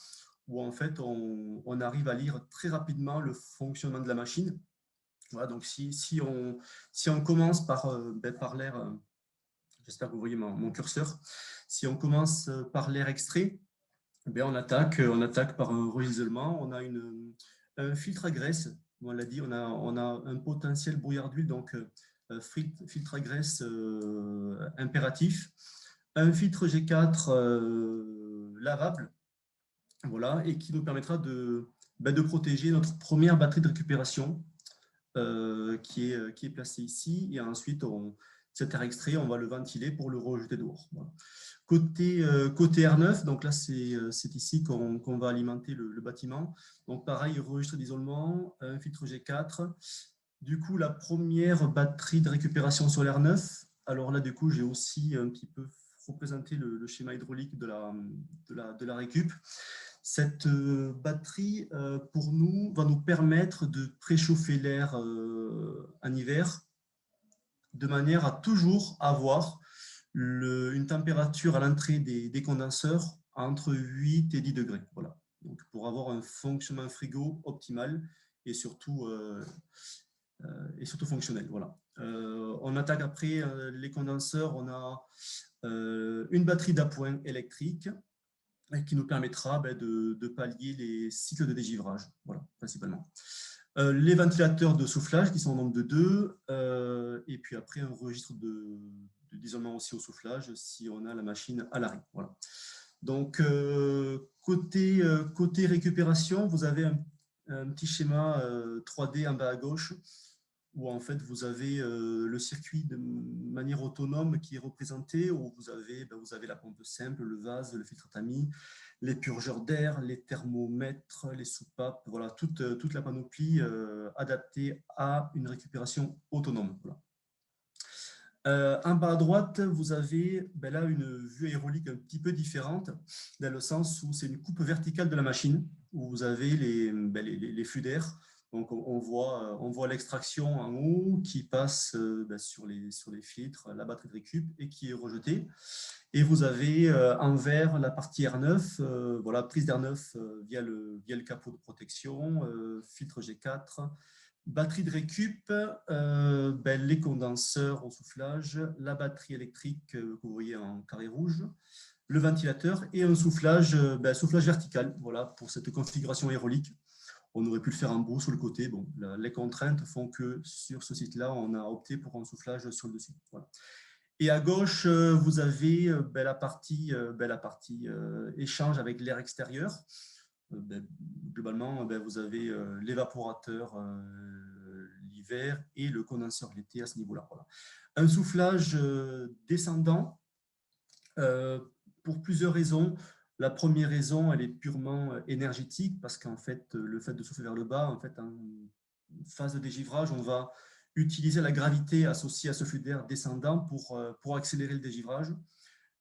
où en fait on arrive à lire très rapidement le fonctionnement de la machine. Voilà, donc si on commence par l'air, j'espère que vous voyez mon curseur, si on commence par l'air extrait, on attaque par un ruissellement. On a un filtre à graisse. On l'a dit, on a un potentiel brouillard d'huile, donc filtre à graisse impératif. Un filtre G4 lavable, voilà, et qui nous permettra de protéger notre première batterie de récupération qui est placée ici. Et ensuite, cet air extrait, on va le ventiler pour le rejeter dehors. Voilà. Côté R9, donc là, c'est ici qu'on va alimenter le bâtiment. Donc, pareil, registre d'isolement, un filtre G4. Du coup, la première batterie de récupération sur l'R9. Alors là, du coup, j'ai aussi un petit peu représenté le schéma hydraulique de la récup. Cette batterie, pour nous, va nous permettre de préchauffer l'air en hiver de manière à toujours avoir une température à l'entrée des condenseurs entre 8 et 10 degrés. Voilà. Donc, pour avoir un fonctionnement frigo optimal et surtout fonctionnel. Voilà. On attaque après les condenseurs. On a une batterie d'appoint électrique qui nous permettra de pallier les cycles de dégivrage, voilà, principalement. Les ventilateurs de soufflage qui sont au nombre de 2, et puis après un registre d'isolement aussi au soufflage si on a la machine à l'arrêt. Voilà. Donc, côté récupération, vous avez un petit schéma 3D en bas à gauche où en fait vous avez le circuit de manière autonome qui est représenté, où vous avez la pompe simple, le vase, le filtre tamis, les purgeurs d'air, les thermomètres, les soupapes, voilà, toute la panoplie adaptée à une récupération autonome. Voilà. En bas à droite, vous avez là une vue aérolique un petit peu différente, dans le sens où c'est une coupe verticale de la machine, où vous avez les flux d'air. Donc, on voit l'extraction en haut qui passe sur les filtres, la batterie de récup, et qui est rejetée. Et vous avez en vert la partie R9, voilà, prise d'R9 via le capot de protection, filtre G4, batterie de récup, les condenseurs au soufflage, la batterie électrique que vous voyez en carré rouge, le ventilateur et un soufflage vertical, voilà, pour cette configuration aérolique. On aurait pu le faire en bout sur le côté. Bon, les contraintes font que sur ce site-là, on a opté pour un soufflage sur le dessus. Voilà. Et à gauche, vous avez la partie échange avec l'air extérieur. Globalement, vous avez l'évaporateur l'hiver et le condenseur l'été à ce niveau-là. Voilà. Un soufflage descendant pour plusieurs raisons. La première raison, elle est purement énergétique parce qu'en fait, le fait de souffler vers le bas, en fait, en phase de dégivrage, on va utiliser la gravité associée à ce flux d'air descendant pour accélérer le dégivrage.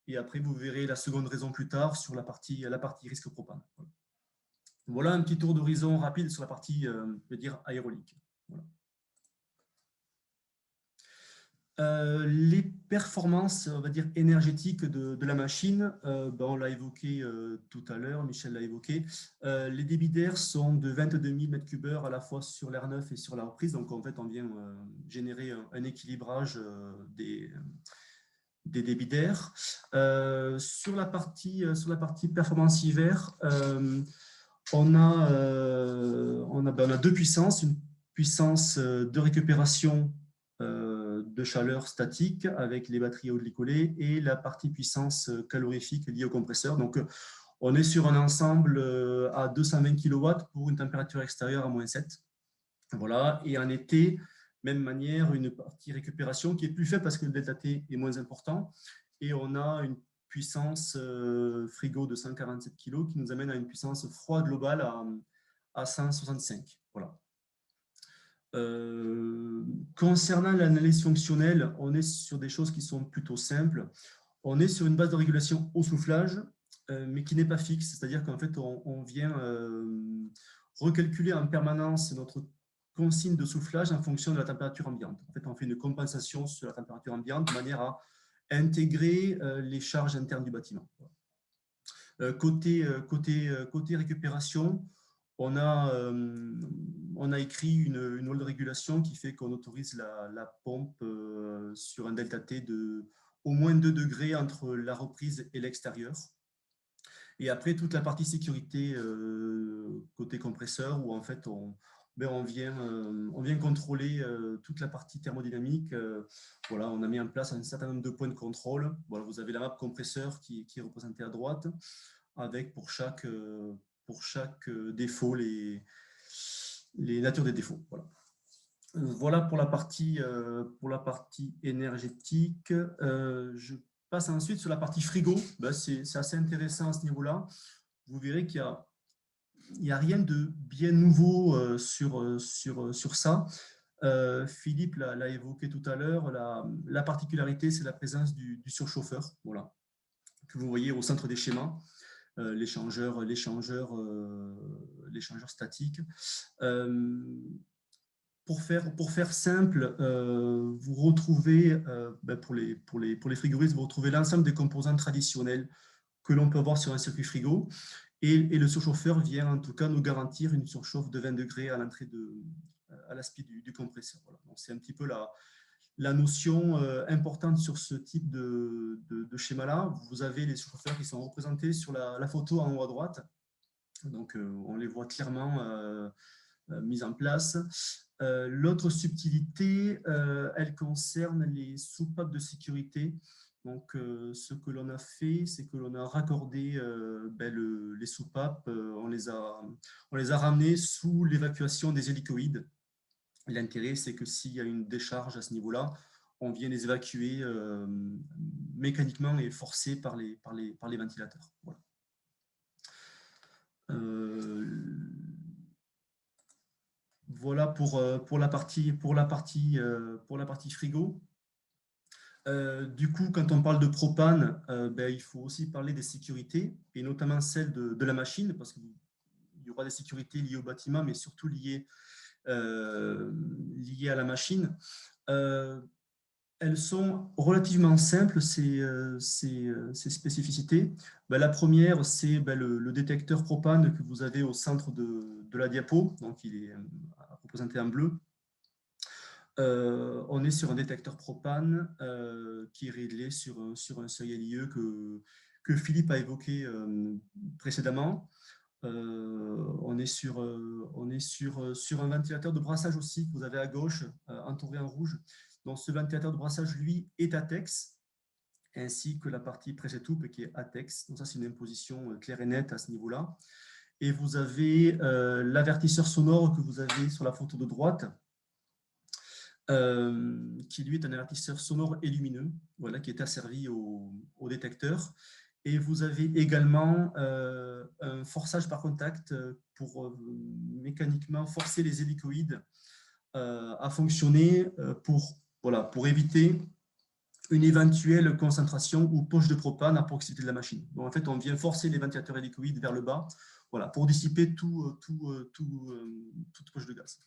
Et après, vous verrez la seconde raison plus tard sur la partie risque propane. Voilà un petit tour d'horizon rapide sur la partie, je veux dire, aérolique. Voilà. Les performances, on va dire, énergétiques de la machine, on l'a évoqué tout à l'heure, Michel l'a évoqué. Les débits d'air sont de 22 000 m3 à la fois sur l'R9 et sur la reprise. Donc, en fait, on vient générer un équilibrage des débits d'air. Sur la partie performance hiver, on a deux puissances. Une puissance de récupération de chaleur statique avec les batteries à eau glycolée et la partie puissance calorifique liée au compresseur. Donc, on est sur un ensemble à 220 kW pour une température extérieure à -7. Voilà. Et en été, même manière, une partie récupération qui est plus faible parce que le delta T est moins important. Et on a une puissance frigo de 147 kg qui nous amène à une puissance froid globale à 165. Voilà. Concernant l'analyse fonctionnelle, on est sur des choses qui sont plutôt simples. On est sur une base de régulation au soufflage, mais qui n'est pas fixe, c'est-à-dire qu'en fait, on vient recalculer en permanence notre consigne de soufflage en fonction de la température ambiante. En fait, on fait une compensation sur la température ambiante de manière à intégrer les charges internes du bâtiment. Côté récupération, on a écrit une loi de régulation qui fait qu'on autorise la pompe sur un delta T de au moins 2 degrés entre la reprise et l'extérieur. Et après, toute la partie sécurité côté compresseur, où en fait, on vient contrôler toute la partie thermodynamique. Voilà, on a mis en place un certain nombre de points de contrôle. Voilà, vous avez la map compresseur qui est représentée à droite, avec pour chaque défaut les natures des défauts. Voilà. Voilà pour la partie énergétique. Je passe ensuite sur la partie frigo. Ben, c'est assez intéressant à ce niveau-là. Vous verrez qu'il n'y a rien de bien nouveau sur ça. Philippe l'a évoqué tout à l'heure. La particularité, c'est la présence du surchauffeur, voilà, que vous voyez au centre des schémas. L'échangeur statique. Pour faire simple, vous retrouvez, pour les frigoristes, vous retrouvez l'ensemble des composants traditionnels que l'on peut avoir sur un circuit frigo. Et le surchauffeur vient en tout cas nous garantir une surchauffe de 20 degrés à l'entrée à l'aspect du compresseur. Voilà. Donc c'est un petit peu la notion importante sur ce type de schéma-là. Vous avez les surchauffeurs qui sont représentés sur la photo en haut à droite. Donc on les voit clairement mis en place. L'autre subtilité, elle concerne les soupapes de sécurité. Donc, ce que l'on a fait, c'est que l'on a raccordé les soupapes, on les a ramenées sous l'évacuation des hélicoïdes. L'intérêt, c'est que s'il y a une décharge à ce niveau-là, on vient les évacuer mécaniquement et forcés par les ventilateurs. Voilà. Voilà pour la partie frigo. Du coup, quand on parle de propane, il faut aussi parler des sécurités, et notamment celle de la machine, parce qu'il y aura des sécurités liées au bâtiment, mais surtout liées à la machine. Elles sont relativement simples, ces spécificités. La première, c'est le détecteur propane que vous avez au centre de la diapo. Donc, il est représenté en bleu. On est sur un détecteur propane qui est réglé sur un seuil LIE que Philippe a évoqué précédemment. On est sur un ventilateur de brassage aussi que vous avez à gauche, entouré en rouge. Donc, ce ventilateur de brassage, lui, est ATEX, ainsi que la partie presse-étoupe qui est ATEX. Donc, ça, c'est une imposition claire et nette à ce niveau-là. Et vous avez l'avertisseur sonore que vous avez sur la photo de droite, qui, lui, est un avertisseur sonore et lumineux, voilà, qui est asservi au détecteur. Et vous avez également un forçage par contact pour mécaniquement forcer les hélicoïdes à fonctionner pour éviter une éventuelle concentration ou poche de propane à proximité de la machine. Donc, en fait, on vient forcer les ventilateurs hélicoïdes vers le bas, voilà, pour dissiper toute poche de gaz.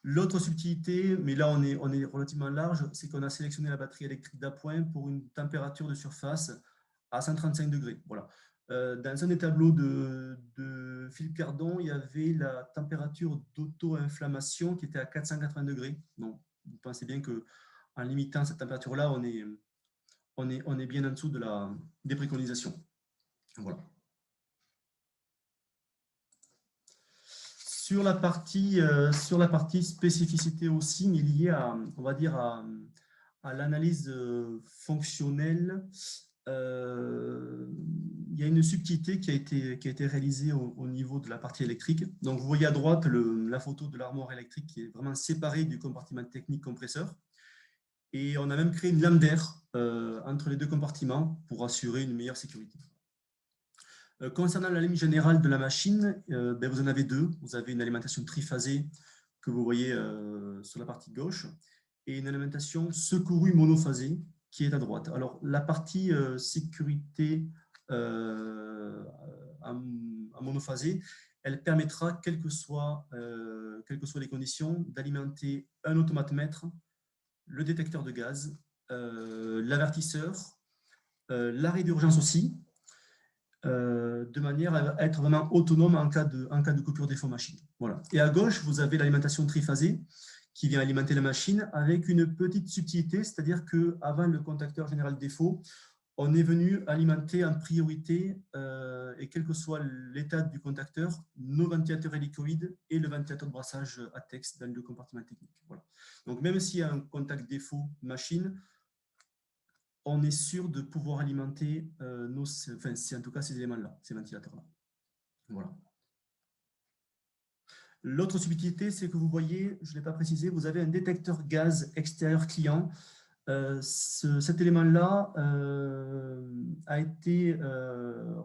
L'autre subtilité, mais là on est relativement large, c'est qu'on a sélectionné la batterie électrique d'appoint pour une température de surface à 135 degrés. Voilà. Dans un des tableaux de Philippe Cardon, il y avait la température d'auto-inflammation qui était à 480 degrés. Donc, vous pensez bien qu'en limitant cette température-là, on est bien en dessous des préconisations. Voilà. Sur la partie spécificité aussi, mais liée on va dire à l'analyse fonctionnelle, il y a une subtilité qui a été réalisée au niveau de la partie électrique. Donc, vous voyez à droite la photo de l'armoire électrique qui est vraiment séparée du compartiment technique compresseur. Et on a même créé une lame d'air entre les deux compartiments pour assurer une meilleure sécurité. Concernant la ligne générale de la machine, vous en avez deux. Vous avez une alimentation triphasée que vous voyez sur la partie gauche et une alimentation secourue monophasée qui est à droite. Alors, la partie sécurité en monophasée, elle permettra, quelles que soient les conditions, d'alimenter un automatemètre, le détecteur de gaz, l'avertisseur, l'arrêt d'urgence aussi, de manière à être vraiment autonome en cas de coupure des fonds machine. Voilà. Et à gauche, vous avez l'alimentation triphasée qui vient alimenter la machine avec une petite subtilité, c'est-à-dire qu'avant le contacteur général défaut, on est venu alimenter en priorité, et quel que soit l'état du contacteur, nos ventilateurs hélicoïdes et le ventilateur de brassage ATEX dans le compartiment technique. Voilà. Donc, même s'il y a un contact défaut machine, on est sûr de pouvoir alimenter en tout cas ces éléments-là, ces ventilateurs-là. Voilà. L'autre subtilité, c'est que vous voyez, je ne l'ai pas précisé, vous avez un détecteur gaz extérieur client. Cet élément-là a été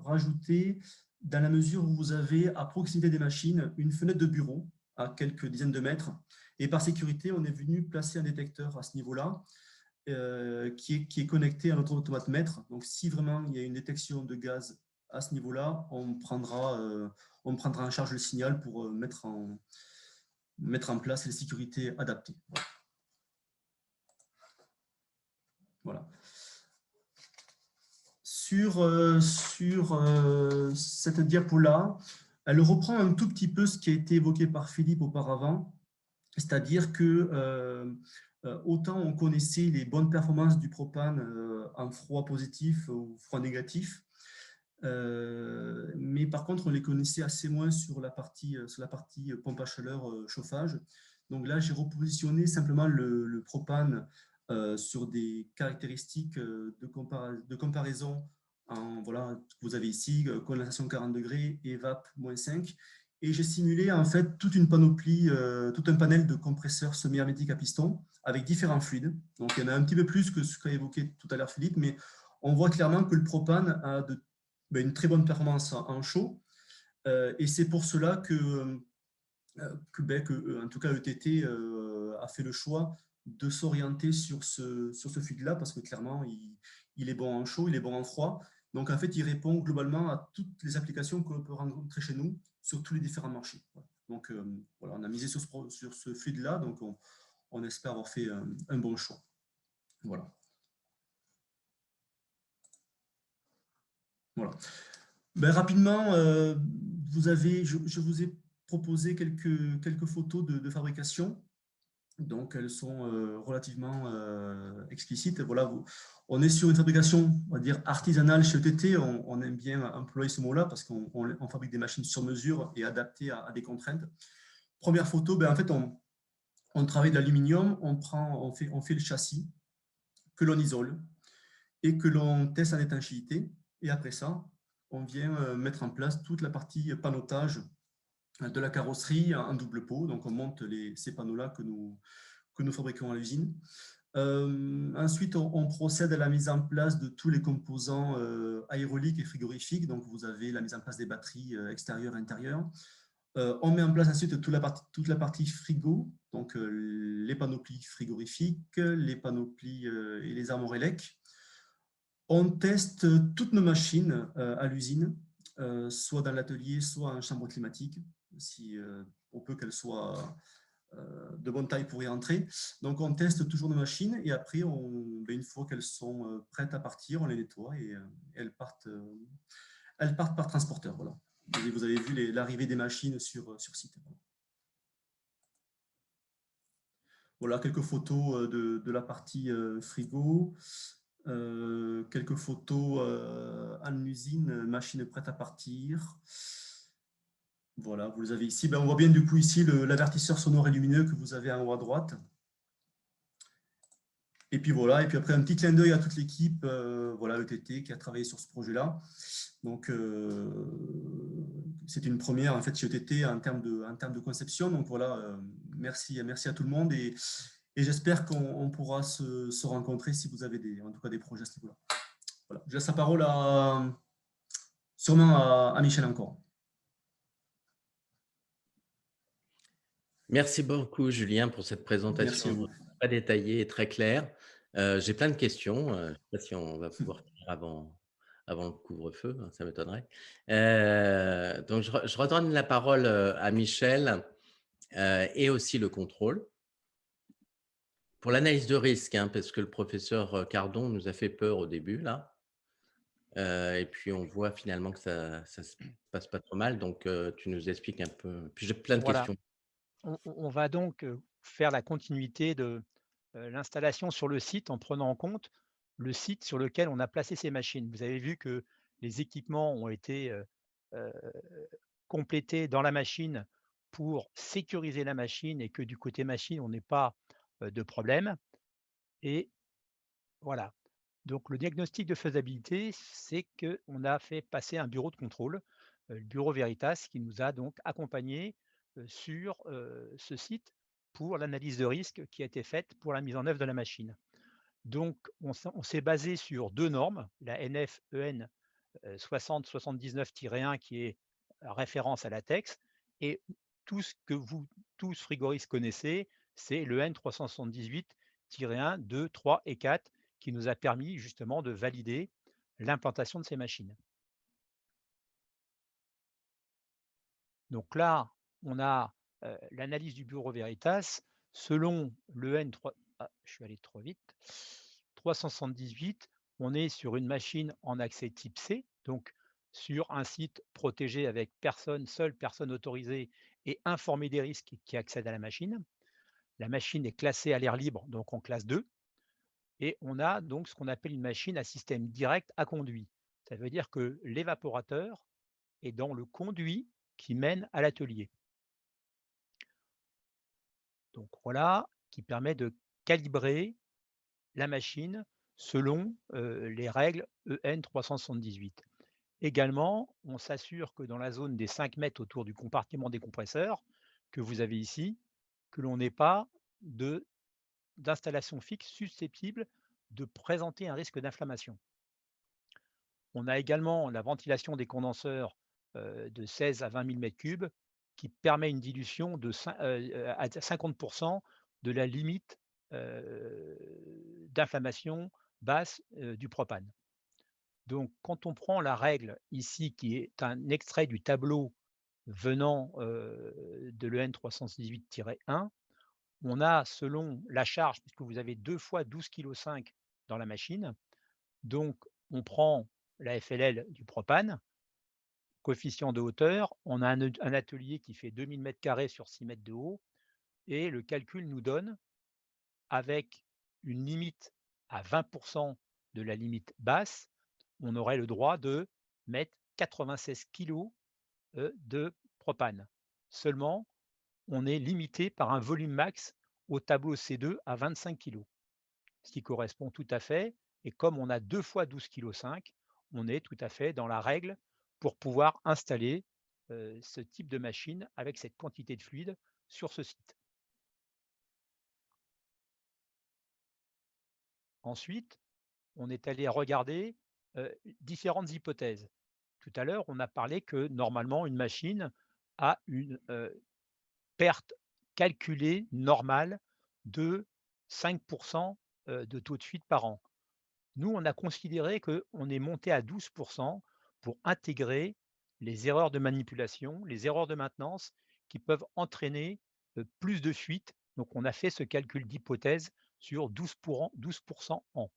rajouté dans la mesure où vous avez à proximité des machines une fenêtre de bureau à quelques dizaines de mètres. Et par sécurité, on est venu placer un détecteur à ce niveau-là qui est connecté à notre automatemètre. Donc, si vraiment il y a une détection de gaz à ce niveau-là, on prendra en charge le signal pour mettre en place les sécurités adaptées. Voilà. Sur cette diapo-là, elle reprend un tout petit peu ce qui a été évoqué par Philippe auparavant, c'est-à-dire que autant on connaissait les bonnes performances du propane en froid positif ou froid négatif, mais par contre on les connaissait assez moins sur la partie pompe à chaleur chauffage. Donc là j'ai repositionné simplement le propane sur des caractéristiques de comparaison voilà, que vous avez ici, condensation 40 degrés, EVAP -5. Et j'ai simulé en fait toute une panoplie, tout un panel de compresseurs semi-hermétiques à piston avec différents fluides. Donc il y en a un petit peu plus que ce qu'a évoqué tout à l'heure Philippe, mais on voit clairement que le propane a une très bonne performance en chaud. Et c'est pour cela que en tout cas ETT a fait le choix de s'orienter sur ce fluide-là parce que clairement, il est bon en chaud, il est bon en froid. Donc, en fait, il répond globalement à toutes les applications que l'on peut rencontrer chez nous sur tous les différents marchés. Donc, voilà, on a misé sur ce fluide-là, donc on espère avoir fait un bon choix. Voilà. Voilà. Rapidement, je vous ai proposé quelques photos de fabrication. Donc, elles sont relativement explicites. Voilà, on est sur une fabrication, on va dire, artisanale chez ETT. On aime bien employer ce mot-là parce qu'on fabrique des machines sur mesure et adaptées à des contraintes. Première photo, en fait, on travaille de l'aluminium, on fait le châssis que l'on isole et que l'on teste en étanchéité. Et après ça, on vient mettre en place toute la partie panotage de la carrosserie en double pot. Donc, on monte ces panneaux-là que nous fabriquons à l'usine. Ensuite, on procède à la mise en place de tous les composants aéroliques et frigorifiques. Donc, vous avez la mise en place des batteries extérieures et intérieures. On met en place ensuite toute la partie frigo, donc les panoplies frigorifiques, les panoplies et les armoires élec. On teste toutes nos machines à l'usine, soit dans l'atelier, soit en chambre climatique, si on peut qu'elles soient de bonne taille pour y entrer. Donc, on teste toujours nos machines et après, une fois qu'elles sont prêtes à partir, on les nettoie et elles partent par transporteur. Voilà. Et vous avez vu l'arrivée des machines sur site. Voilà quelques photos de la partie frigo. Quelques photos en usine, machine prête à partir. Voilà, vous les avez ici. On voit bien du coup ici l'avertisseur sonore et lumineux que vous avez en haut à droite. Et puis voilà, et puis après un petit clin d'œil à toute l'équipe, voilà, ETT qui a travaillé sur ce projet-là. Donc c'est une première en fait chez ETT en termes de conception. Donc voilà, merci à tout le monde. Et j'espère qu'on pourra se rencontrer si vous avez en tout cas des projets à ce niveau-là. Voilà. Je laisse la parole sûrement à Michel encore. Merci beaucoup, Julien, pour cette Merci à présentation vous. très détaillée et très claire. J'ai plein de questions. Je ne sais pas si on va pouvoir finir avant le couvre-feu, hein, ça m'étonnerait. Donc, je redonne la parole à Michel et aussi le contrôle. Pour l'analyse de risque, hein, parce que le professeur Cardon nous a fait peur au début, là. Et puis, on voit finalement que ça ne se passe pas trop mal. Donc, tu nous expliques un peu. Puis, j'ai plein de Voilà, questions. on va donc faire la continuité de l'installation sur le site en prenant en compte le site sur lequel on a placé ces machines. Vous avez vu que les équipements ont été complétés dans la machine pour sécuriser la machine et que du côté machine, on n'ait pas de problème. Et voilà. Donc le diagnostic de faisabilité, c'est qu'on a fait passer un bureau de contrôle, le bureau Veritas, qui nous a donc accompagnés sur ce site pour l'analyse de risque qui a été faite pour la mise en œuvre de la machine. Donc on s'est basé sur 2 normes, la NF-EN 6079-1 qui est référence à la TEX, et tout ce que vous tous frigoristes connaissez, c'est le N378-1, 2, 3 et 4 qui nous a permis justement de valider l'implantation de ces machines. Donc là, on a l'analyse du bureau Veritas selon le N3, je suis allé trop vite, 378, on est sur une machine en accès type C, donc sur un site protégé avec seule personne autorisée et informée des risques qui accède à la machine. La machine est classée à l'air libre, donc en classe 2, et on a donc ce qu'on appelle une machine à système direct à conduit. Ça veut dire que l'évaporateur est dans le conduit qui mène à l'atelier. Donc voilà, qui permet de calibrer la machine selon les règles EN 378. Également, on s'assure que dans la zone des 5 mètres autour du compartiment des compresseurs que vous avez ici, que l'on n'ait pas d'installation fixe susceptible de présenter un risque d'inflammation. On a également la ventilation des condenseurs de 16 à 20 000 m3 qui permet une dilution à 50% de la limite d'inflammation basse du propane. Donc, quand on prend la règle ici, qui est un extrait du tableau venant de l'EN 318-1, on a, selon la charge, puisque vous avez 2 fois 12,5 kg dans la machine, donc on prend la FLL du propane, coefficient de hauteur, on a un atelier qui fait 2000 m² sur 6 mètres de haut, et le calcul nous donne, avec une limite à 20% de la limite basse, on aurait le droit de mettre 96 kg de propane. Seulement, on est limité par un volume max au tableau C2 à 25 kg, ce qui correspond tout à fait. Et comme on a 2 fois 12,5 kg, on est tout à fait dans la règle pour pouvoir installer ce type de machine avec cette quantité de fluide sur ce site. Ensuite, on est allé regarder différentes hypothèses. Tout à l'heure, on a parlé que normalement, une machine a une perte calculée normale de 5% de taux de fuite par an. Nous, on a considéré qu'on est monté à 12% pour intégrer les erreurs de manipulation, les erreurs de maintenance qui peuvent entraîner plus de fuites. Donc, on a fait ce calcul d'hypothèse sur 12% an.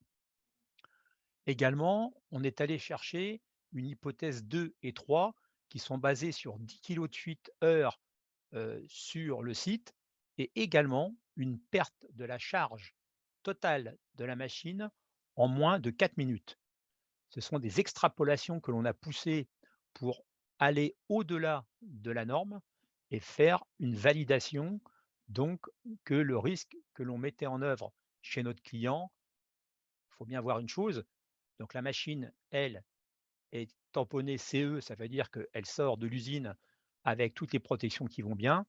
Également, on est allé chercher une hypothèse 2 et 3 qui sont basées sur 10 kg de fuite heure sur le site et également une perte de la charge totale de la machine en moins de 4 minutes. Ce sont des extrapolations que l'on a poussées pour aller au-delà de la norme et faire une validation, donc que le risque que l'on mettait en œuvre chez notre client, il faut bien voir une chose, donc la machine, elle, est tamponnée CE, ça veut dire qu'elle sort de l'usine avec toutes les protections qui vont bien.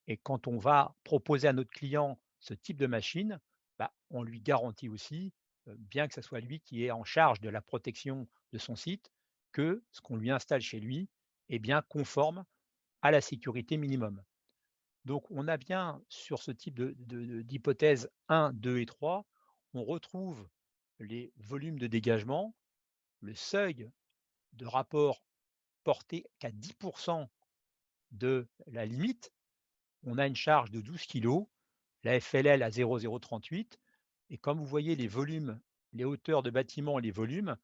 Et quand on va proposer à notre client ce type de machine, on lui garantit aussi, bien que ce soit lui qui est en charge de la protection de son site, que ce qu'on lui installe chez lui est bien conforme à la sécurité minimum. Donc on a bien sur ce type d'hypothèse 1, 2 et 3, on retrouve les volumes de dégagement, le seuil de rapport porté qu'à 10% de la limite. On a une charge de 12 kg, la FLL à 0,038, et comme vous voyez les volumes, les hauteurs de bâtiment et les volumes,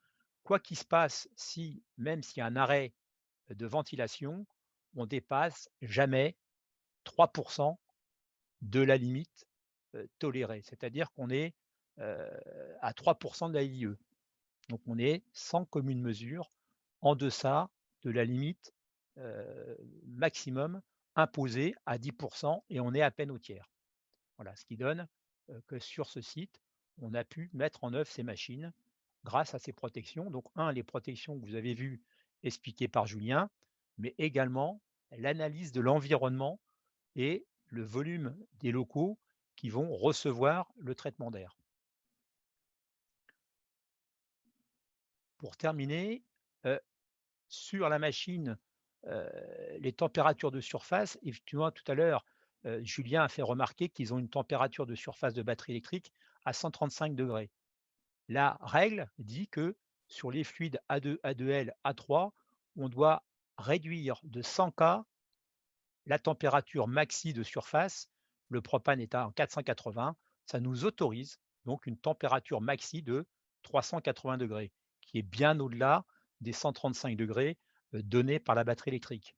quoi qu'il se passe, même s'il y a un arrêt de ventilation, on dépasse jamais 3% de la limite tolérée, c'est-à-dire qu'on est à 3% de la IE. Donc on est sans commune mesure en deçà de la limite maximum imposée à 10% et on est à peine au tiers. Voilà, ce qui donne que sur ce site, on a pu mettre en œuvre ces machines grâce à ces protections. Donc, les protections que vous avez vues expliquées par Julien, mais également l'analyse de l'environnement et le volume des locaux qui vont recevoir le traitement d'air. Pour terminer, sur la machine, les températures de surface, effectivement, tout à l'heure, Julien a fait remarquer qu'ils ont une température de surface de batterie électrique à 135 degrés. La règle dit que sur les fluides A2, A2L, A3, on doit réduire de 100 K la température maxi de surface. Le propane est à 480. Ça nous autorise donc une température maxi de 380 degrés, qui est bien au-delà des 135 degrés donnés par la batterie électrique.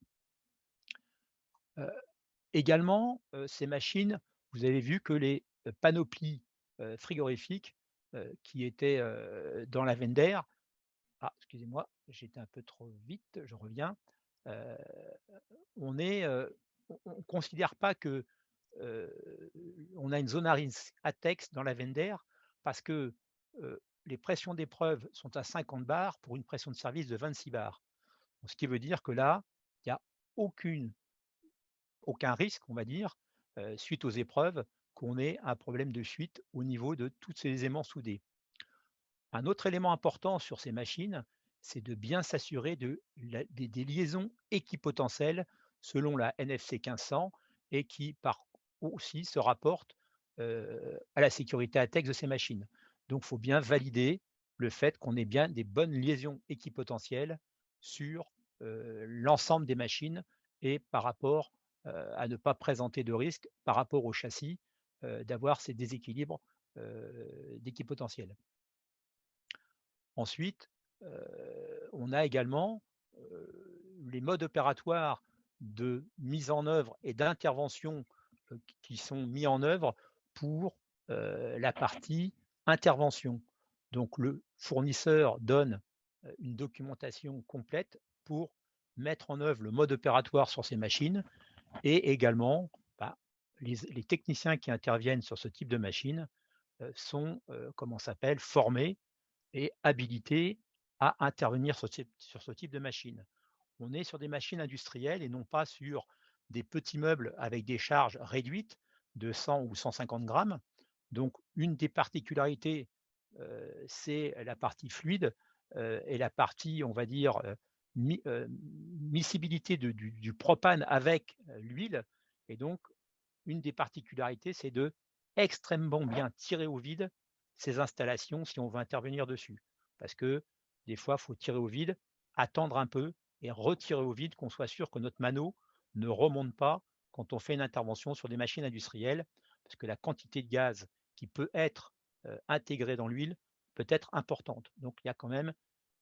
Également, ces machines, vous avez vu que les panoplies frigorifiques qui étaient dans la veine d'air, excusez-moi, j'étais un peu trop vite, je reviens. On ne considère pas que on a une zone à risque ATEX dans la veine d'air parce que les pressions d'épreuve sont à 50 bars pour une pression de service de 26 bars. Ce qui veut dire que là, il n'y a aucun risque, on va dire, suite aux épreuves, qu'on ait un problème de fuite au niveau de tous ces aimants soudés. Un autre élément important sur ces machines, c'est de bien s'assurer des liaisons équipotentielles selon la NFC 1500 et qui aussi se rapportent à la sécurité ATEX de ces machines. Donc, il faut bien valider le fait qu'on ait bien des bonnes liaisons équipotentielles sur l'ensemble des machines et par rapport à ne pas présenter de risque par rapport au châssis d'avoir ces déséquilibres d'équipotentiel. Ensuite, on a également les modes opératoires de mise en œuvre et d'intervention qui sont mis en œuvre pour la partie intervention. Donc le fournisseur donne une documentation complète pour mettre en œuvre le mode opératoire sur ces machines et également les techniciens qui interviennent sur ce type de machine sont formés et habilités à intervenir sur ce type de machine. On est sur des machines industrielles et non pas sur des petits meubles avec des charges réduites de 100 ou 150 grammes. Donc, une des particularités, c'est la partie fluide et la partie, on va dire, miscibilité du propane avec l'huile. Et donc, une des particularités, c'est de extrêmement bien tirer au vide ces installations si on veut intervenir dessus. Parce que des fois, il faut tirer au vide, attendre un peu et retirer au vide, qu'on soit sûr que notre mano ne remonte pas quand on fait une intervention sur des machines industrielles, parce que la quantité de gaz qui peut être intégrée dans l'huile peut être importante. Donc il y a quand même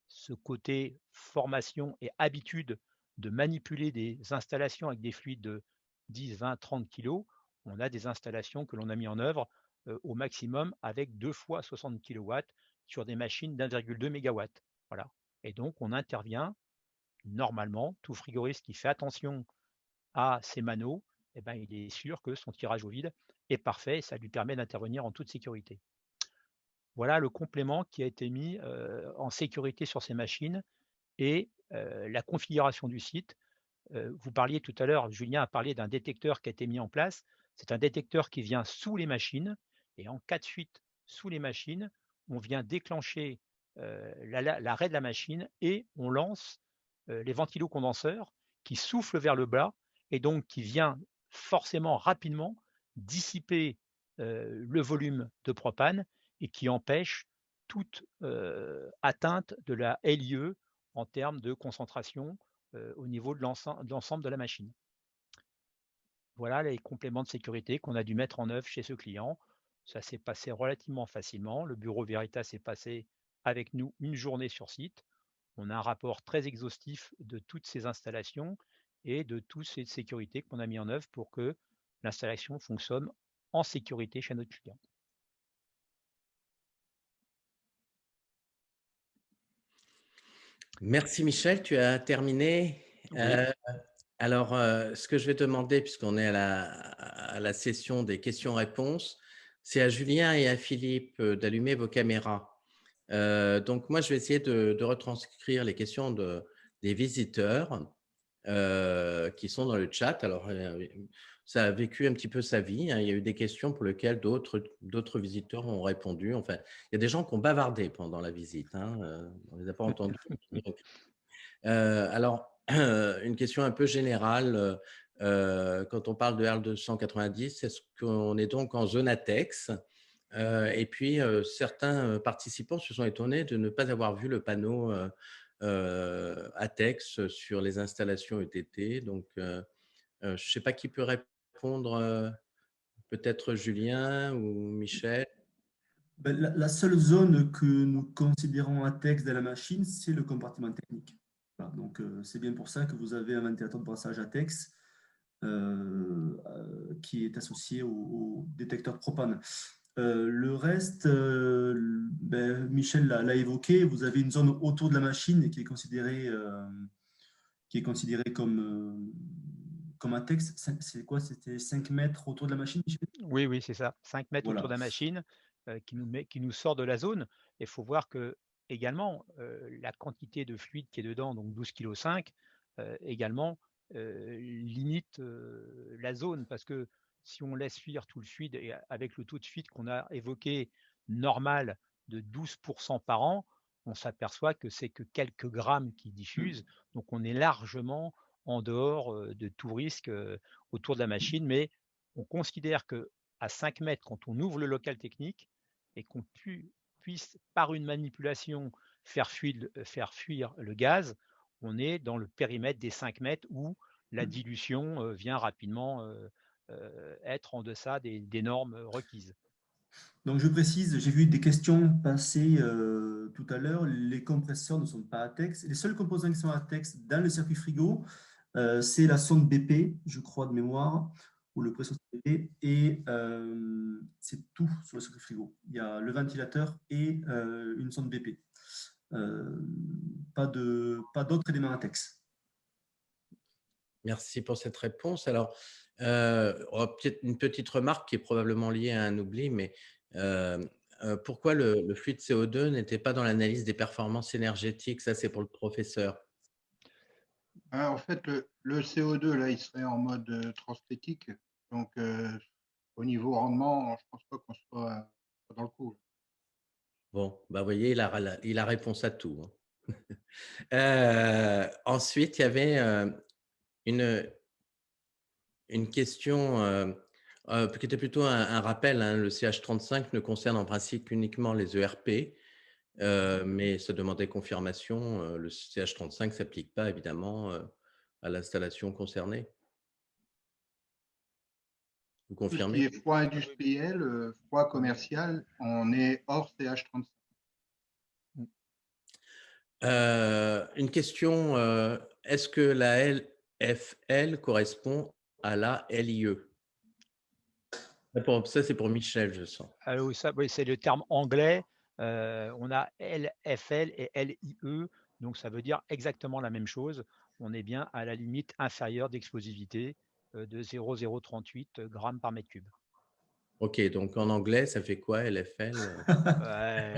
ce côté formation et habitude de manipuler des installations avec des fluides de 10, 20, 30 kg. On a des installations que l'on a mis en œuvre au maximum avec 2 fois 60 kW sur des machines d'1,2 MW. Voilà. Et donc, on intervient normalement. Tout frigoriste qui fait attention à ses manos, il est sûr que son tirage au vide est parfait et ça lui permet d'intervenir en toute sécurité. Voilà le complément qui a été mis en sécurité sur ces machines et la configuration du site. Vous parliez tout à l'heure, Julien a parlé d'un détecteur qui a été mis en place. C'est un détecteur qui vient sous les machines, et en cas de fuite sous les machines, on vient déclencher l'arrêt de la machine et on lance les ventilocondenseurs qui soufflent vers le bas et donc qui vient forcément rapidement dissiper le volume de propane et qui empêche toute atteinte de la LIE en termes de concentration au niveau de l'ensemble de la machine. Voilà les compléments de sécurité qu'on a dû mettre en œuvre chez ce client. Ça s'est passé relativement facilement. Le bureau Veritas est passé avec nous une journée sur site. On a un rapport très exhaustif de toutes ces installations et de toutes ces sécurités qu'on a mis en œuvre pour que l'installation fonctionne en sécurité chez notre client. Merci Michel, tu as terminé. Oui. Alors, ce que je vais te demander, puisqu'on est à la session des questions-réponses, c'est à Julien et à Philippe d'allumer vos caméras. Donc, moi, je vais essayer de retranscrire les questions des visiteurs qui sont dans le chat. Alors, ça a vécu un petit peu sa vie, hein. Il y a eu des questions pour lesquelles d'autres visiteurs ont répondu. Enfin, il y a des gens qui ont bavardé pendant la visite, hein. On ne les a pas entendus. Alors, une question un peu générale. Quand on parle de R290, est-ce qu'on est donc en zone ATEX? Et puis, certains participants se sont étonnés de ne pas avoir vu le panneau ATEX sur les installations ETT. Donc, je ne sais pas qui peut répondre, peut-être Julien ou Michel. Ben, la seule zone que nous considérons ATEX de la machine, c'est le compartiment technique. Voilà, donc, c'est bien pour ça que vous avez un ventilateur de brassage ATEX qui est associé au détecteur propane. Le reste, ben, Michel l'a évoqué, vous avez une zone autour de la machine qui est considérée comme ATEX. C'est quoi? C'était 5 mètres autour de la machine, Michel? Oui, c'est ça. 5 mètres Voilà. autour de la machine qui nous sort de la zone. Il faut voir que également la quantité de fluide qui est dedans, donc 12,5 kg, également limite la zone parce que si on laisse fuir tout le fluide et avec le taux de fuite qu'on a évoqué normal de 12% par an, on s'aperçoit que c'est que quelques grammes qui diffusent. Donc on est largement en dehors de tout risque autour de la machine, mais on considère que à 5 mètres, quand on ouvre le local technique et qu'on puisse, par une manipulation, faire fuir le gaz, on est dans le périmètre des 5 mètres où la dilution vient rapidement être en deçà des normes requises. Donc, je précise, j'ai vu des questions passer tout à l'heure. Les compresseurs ne sont pas ATEX. Les seuls composants qui sont ATEX dans le circuit frigo, c'est la sonde BP, je crois de mémoire, ou le pression BP, et c'est tout sur le circuit frigo. Il y a le ventilateur et une sonde BP. Pas d'autres éléments ATEX. Merci pour cette réponse. Alors, peut-être une petite remarque qui est probablement liée à un oubli, mais pourquoi le fluide CO2 n'était pas dans l'analyse des performances énergétiques? Ça, c'est pour le professeur. En fait, le CO2, là, il serait en mode transtétique. Donc, au niveau rendement, je ne pense pas qu'on soit dans le coup. Bon, bah, vous voyez, il a réponse à tout, hein. Ensuite, il y avait une question qui était plutôt un rappel, hein. Le CH35 ne concerne en principe qu'uniquement les ERP, mais ça demandait confirmation. Le CH35 ne s'applique pas évidemment à l'installation concernée. Vous Tout ce qui confirmez? est froid industriel, froid commercial, on est hors CH35. Une question, est-ce que la LFL correspond à la LIE? Ça, c'est pour Michel, je sens. Alors, ça, oui, c'est le terme anglais. On a LFL et LIE, donc ça veut dire exactement la même chose. On est bien à la limite inférieure d'explosivité de 0,038 grammes par mètre cube. OK, donc en anglais, ça fait quoi LFL? Ouais,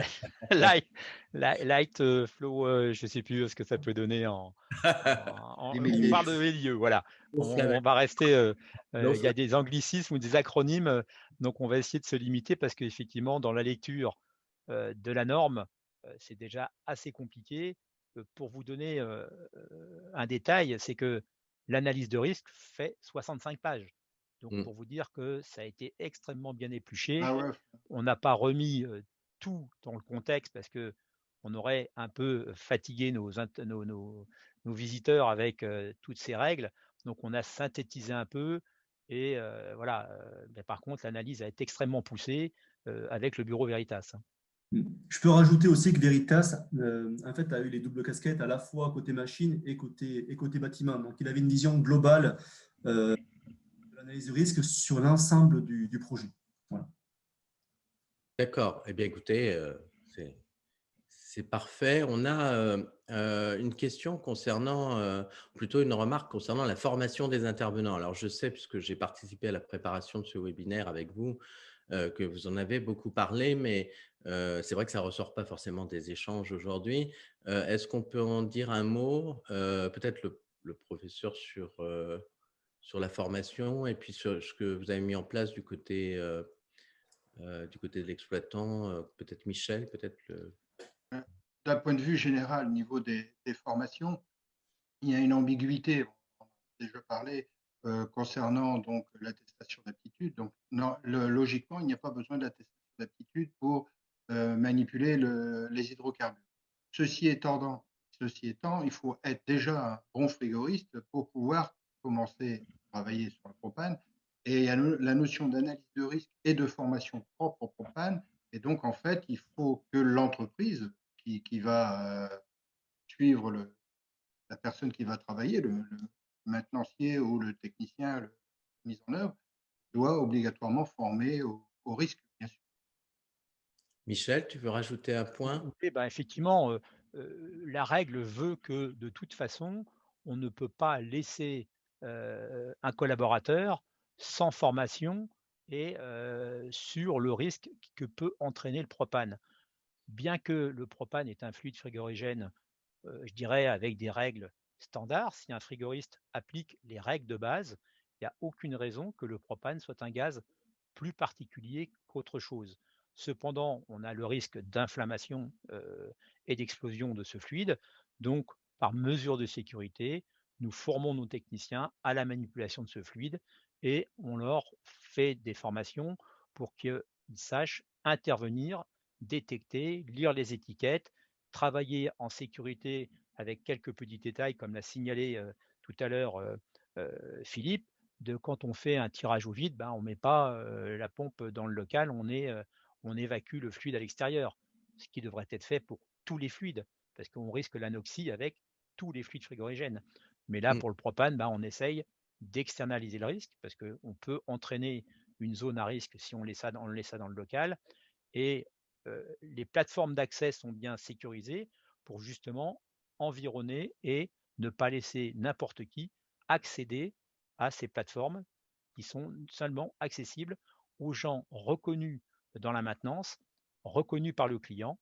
light, light, flow, je sais plus ce que ça peut donner Les on milieux. parle de milieu, voilà. Low On va rester, low il y a des anglicismes ou des acronymes, donc on va essayer de se limiter parce qu'effectivement dans la lecture, de la norme, c'est déjà assez compliqué. Pour vous donner, un détail, c'est que l'analyse de risque fait 65 pages. Donc mmh, pour vous dire que ça a été extrêmement bien épluché. Ah ouais, On n'a pas remis, tout dans le contexte parce qu'on aurait un peu fatigué nos visiteurs avec, toutes ces règles. Donc on a synthétisé un peu et voilà, mais par contre l'analyse a été extrêmement poussée, avec le bureau Veritas, hein. Je peux rajouter aussi que Veritas, en fait, a eu les doubles casquettes à la fois côté machine et côté bâtiment. Donc, il avait une vision globale de l'analyse de risque sur l'ensemble du projet. Voilà. d'accord. Eh bien, écoutez, c'est c'est parfait. On a, une question concernant, plutôt une remarque concernant la formation des intervenants. Alors je sais, puisque j'ai participé à la préparation de ce webinaire avec vous, que vous en avez beaucoup parlé, mais c'est vrai que ça ne ressort pas forcément des échanges aujourd'hui. Est-ce qu'on peut en dire un mot, peut-être le professeur sur la formation et puis sur ce que vous avez mis en place du côté de l'exploitant, peut-être Michel, peut-être le… d'un point de vue général, au niveau des formations, il y a une ambiguïté, on en a déjà parlé, concernant donc l'attestation d'aptitude. Donc, logiquement, il n'y a pas besoin d'attestation d'aptitude pour manipuler les hydrocarbures. Ceci étant, il faut être déjà un bon frigoriste pour pouvoir commencer à travailler sur le propane. Et il y a la notion d'analyse de risque et de formation propre au propane. Et donc, en fait, il faut que l'entreprise qui va suivre la personne qui va travailler, le maintenancier ou le technicien, le mise en œuvre, doit obligatoirement former au risque, bien sûr. Michel, tu veux rajouter un point? Oui, ben, effectivement, la règle veut que de toute façon, on ne peut pas laisser, un collaborateur sans formation et sur le risque que peut entraîner le propane. Bien que le propane est un fluide frigorigène, je dirais avec des règles standards, si un frigoriste applique les règles de base, il n'y a aucune raison que le propane soit un gaz plus particulier qu'autre chose. Cependant, on a le risque d'inflammation et d'explosion de ce fluide. Donc, par mesure de sécurité, nous formons nos techniciens à la manipulation de ce fluide et on leur fait des formations pour qu'ils sachent intervenir, détecter, lire les étiquettes, travailler en sécurité avec quelques petits détails, comme l'a signalé tout à l'heure Philippe, de quand on fait un tirage au vide, ben, on ne met pas la pompe dans le local, on évacue le fluide à l'extérieur, ce qui devrait être fait pour tous les fluides, parce qu'on risque l'anoxie avec tous les fluides frigorigènes. Mais là, Mmh. pour le propane, ben, on essaye d'externaliser le risque, parce qu'on peut entraîner une zone à risque si on laisse ça dans le local. Et les plateformes d'accès sont bien sécurisées pour justement environner et ne pas laisser n'importe qui accéder à ces plateformes qui sont seulement accessibles aux gens reconnus dans la maintenance, reconnus par le client.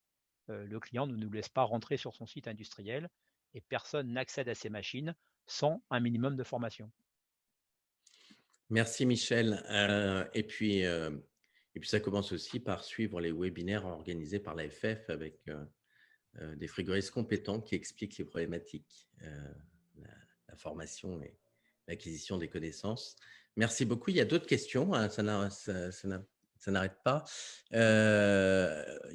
Le client ne nous laisse pas rentrer sur son site industriel et personne n'accède à ces machines sans un minimum de formation. Merci Michel. Et puis ça commence aussi par suivre les webinaires organisés par l'AFF avec des frigoristes compétents qui expliquent les problématiques, la, la formation et l'acquisition des connaissances. Merci beaucoup. Il y a d'autres questions, hein, ça n'arrête pas. Il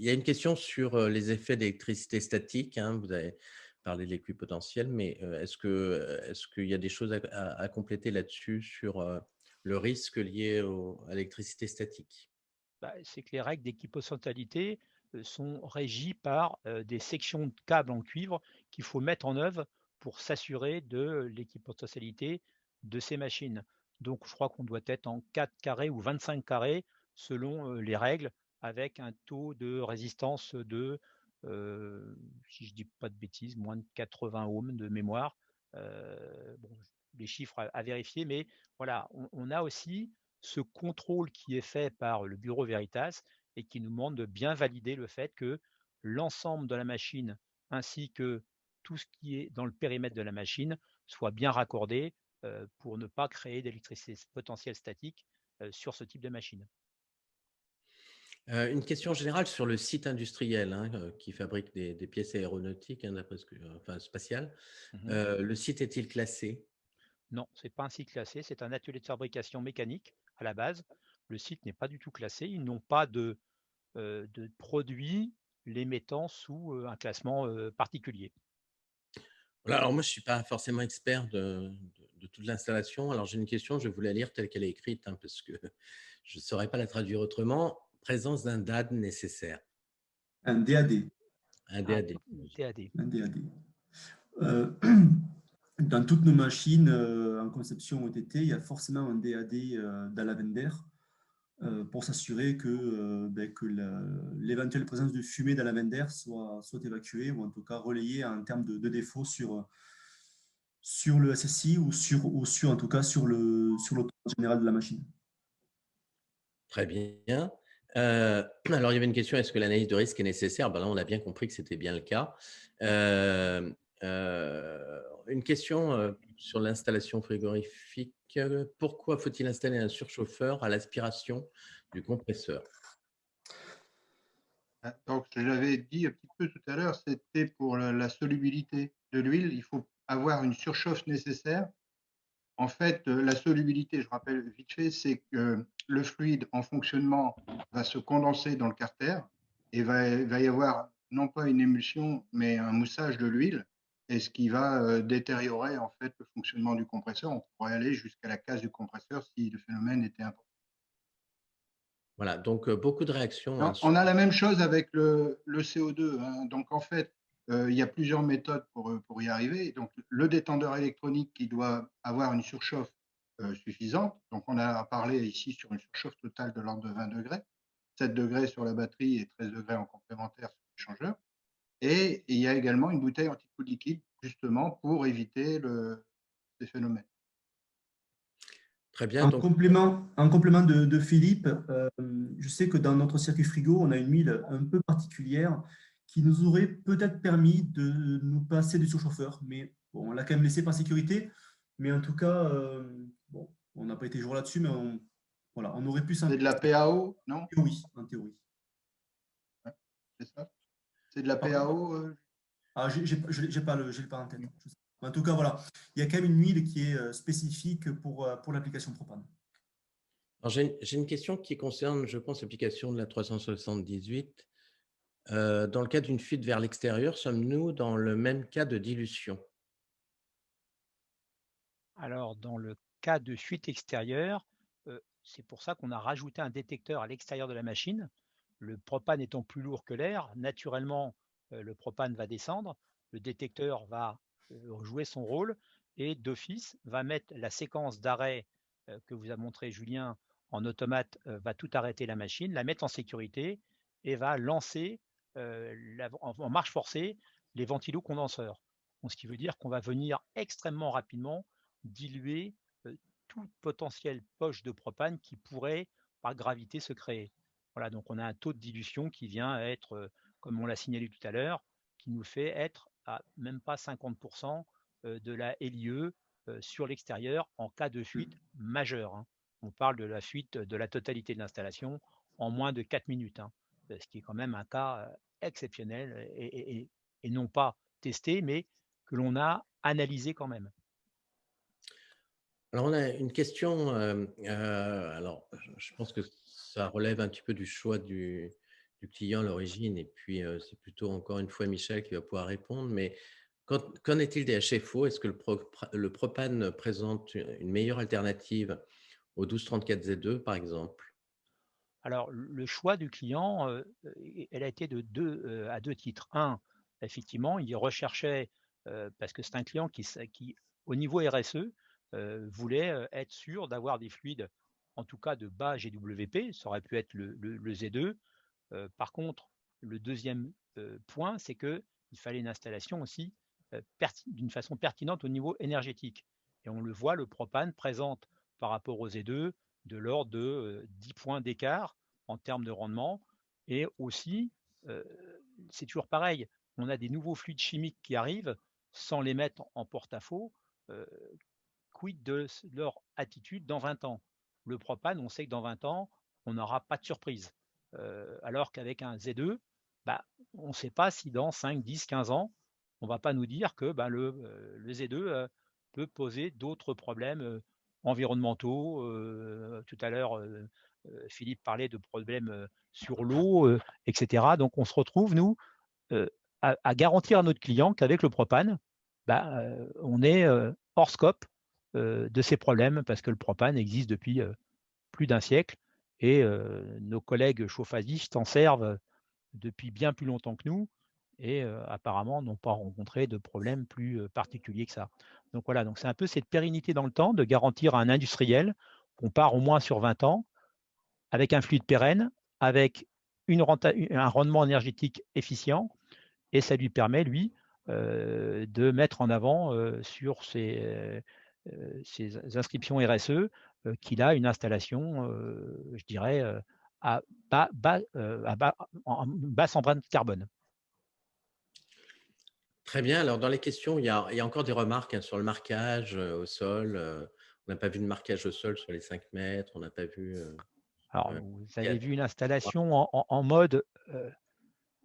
y a une question sur les effets d'électricité statique, hein. Vous avez parlé de l'équipotentiel, mais est-ce qu'il y a des choses à compléter là-dessus sur le risque lié à l'électricité statique? Bah, c'est que les règles d'équipotentialité sont régies par des sections de câbles en cuivre qu'il faut mettre en œuvre pour s'assurer de l'équipotentialité de ces machines. Donc je crois qu'on doit être en 4 carrés ou 25 carrés selon les règles, avec un taux de résistance de, si je dis pas de bêtises, moins de 80 ohms de mémoire. Bon, les chiffres à vérifier, mais voilà, on a aussi ce contrôle qui est fait par le bureau Veritas et qui nous demande de bien valider le fait que l'ensemble de la machine ainsi que tout ce qui est dans le périmètre de la machine soit bien raccordé pour ne pas créer d'électricité potentielle statique sur ce type de machine. Une question générale sur le site industriel hein, qui fabrique des pièces aéronautiques, hein, d'après enfin spatiales. Le site est-il classé? Non, ce n'est pas un site classé, c'est un atelier de fabrication mécanique à la base. Le site n'est pas du tout classé, ils n'ont pas de produits les mettant sous un classement particulier. Voilà, alors moi, je ne suis pas forcément expert de toute l'installation. Alors, j'ai une question, je vais vous la lire telle qu'elle est écrite, hein, parce que je ne saurais pas la traduire autrement. Présence d'un DAD nécessaire. Un DAD. Un DAD. DAD. Un DAD. Dans toutes nos machines en conception OTT, il y a forcément un DAD dans la veine d'air pour s'assurer que l'éventuelle présence de fumée dans la veine d'air soit évacuée ou en tout cas relayée en termes de défauts sur le SSI ou sur en tout cas sur l'automate général de la machine. Très bien. Alors, il y avait une question, est-ce que l'analyse de risque est nécessaire? Ben là, on a bien compris que c'était bien le cas. Une question sur l'installation frigorifique. Pourquoi faut-il installer un surchauffeur à l'aspiration du compresseur? Donc, je l'avais dit un petit peu tout à l'heure, c'était pour la solubilité de l'huile. Il faut avoir une surchauffe nécessaire. En fait, la solubilité, je rappelle vite fait, c'est que le fluide en fonctionnement va se condenser dans le carter et va y avoir non pas une émulsion, mais un moussage de l'huile, et ce qui va détériorer en fait le fonctionnement du compresseur. On pourrait aller jusqu'à la casse du compresseur si le phénomène était important. Voilà, donc beaucoup de réactions. Non, on a la même chose avec le CO2. Hein. Donc, en fait, il y a plusieurs méthodes pour y arriver. Donc, le détendeur électronique qui doit avoir une surchauffe suffisante. Donc, on a parlé ici sur une surchauffe totale de l'ordre de 20 degrés, 7 degrés sur la batterie et 13 degrés en complémentaire sur l'échangeur. Et il y a également une bouteille anti-coup de liquide, justement, pour éviter ces phénomènes. Très bien. En complément de Philippe, je sais que dans notre circuit frigo, on a une huile un peu particulière qui nous aurait peut-être permis de nous passer du surchauffeur. Mais bon, on l'a quand même laissé par sécurité. Mais en tout cas, bon, on n'a pas été jour là-dessus, mais on aurait pu s'en... C'est de la PAO, non? Oui, en théorie. Ouais, c'est ça? C'est de la PAO j'ai pas en tête. En tout cas, voilà. Il y a quand même une huile qui est spécifique pour l'application propane. J'ai une question qui concerne, je pense, l'application de la 378. Dans le cas d'une fuite vers l'extérieur, sommes-nous dans le même cas de dilution? Alors, dans le cas de fuite extérieure, c'est pour ça qu'on a rajouté un détecteur à l'extérieur de la machine. Le propane étant plus lourd que l'air, naturellement, le propane va descendre, le détecteur va jouer son rôle et d'office va mettre la séquence d'arrêt que vous a montré Julien en automate, va tout arrêter la machine, la mettre en sécurité et va lancer en marche forcée les ventilo-condenseurs. Donc, ce qui veut dire qu'on va venir extrêmement rapidement diluer toute potentielle poche de propane qui pourrait par gravité se créer. Voilà, donc on a un taux de dilution qui vient être, comme on l'a signalé tout à l'heure, qui nous fait être à même pas 50% de la LIE sur l'extérieur en cas de fuite majeure. Hein. On parle de la fuite de la totalité de l'installation en moins de 4 minutes, hein, ce qui est quand même un cas exceptionnel et non pas testé, mais que l'on a analysé quand même. Alors, on a une question. Alors, je pense que ça relève un petit peu du choix du client à l'origine. Et puis, c'est plutôt encore une fois Michel qui va pouvoir répondre. Mais qu'en est-il des HFO? Est-ce que le propane présente une meilleure alternative au 1234Z2, par exemple? Alors, le choix du client, elle a été à deux titres. Un, effectivement, il recherchait, parce que c'est un client qui, au niveau RSE, voulait être sûr d'avoir des fluides, en tout cas de bas GWP, ça aurait pu être le Z2. Par contre, le deuxième point, c'est qu'il fallait une installation aussi d'une façon pertinente au niveau énergétique. Et on le voit, le propane présente par rapport au Z2 de l'ordre de 10 points d'écart en termes de rendement. Et aussi, c'est toujours pareil, on a des nouveaux fluides chimiques qui arrivent sans les mettre en porte-à-faux. Quid de leur attitude dans 20 ans? Le propane, on sait que dans 20 ans, on n'aura pas de surprise. Alors qu'avec un Z2, bah, on ne sait pas si dans 5, 10, 15 ans, on ne va pas nous dire que bah, le Z2 peut poser d'autres problèmes environnementaux. Tout à l'heure, Philippe parlait de problèmes sur l'eau, etc. Donc on se retrouve, nous, à garantir à notre client qu'avec le propane, bah, on est hors scope de ces problèmes parce que le propane existe depuis plus d'un siècle et nos collègues chauffagistes s'en servent depuis bien plus longtemps que nous et apparemment n'ont pas rencontré de problème plus particulier que ça. Donc voilà, donc c'est un peu cette pérennité dans le temps de garantir à un industriel qu'on part au moins sur 20 ans avec un fluide pérenne, avec un rendement énergétique efficient et ça lui permet, lui, de mettre en avant sur ses inscriptions RSE qu'il a une installation, je dirais, à basse empreinte carbone. Très bien. Alors, dans les questions, il y a encore des remarques sur le marquage au sol. On n'a pas vu de marquage au sol sur les 5 mètres. On n'a pas vu… Alors, vous avez vu une installation en mode,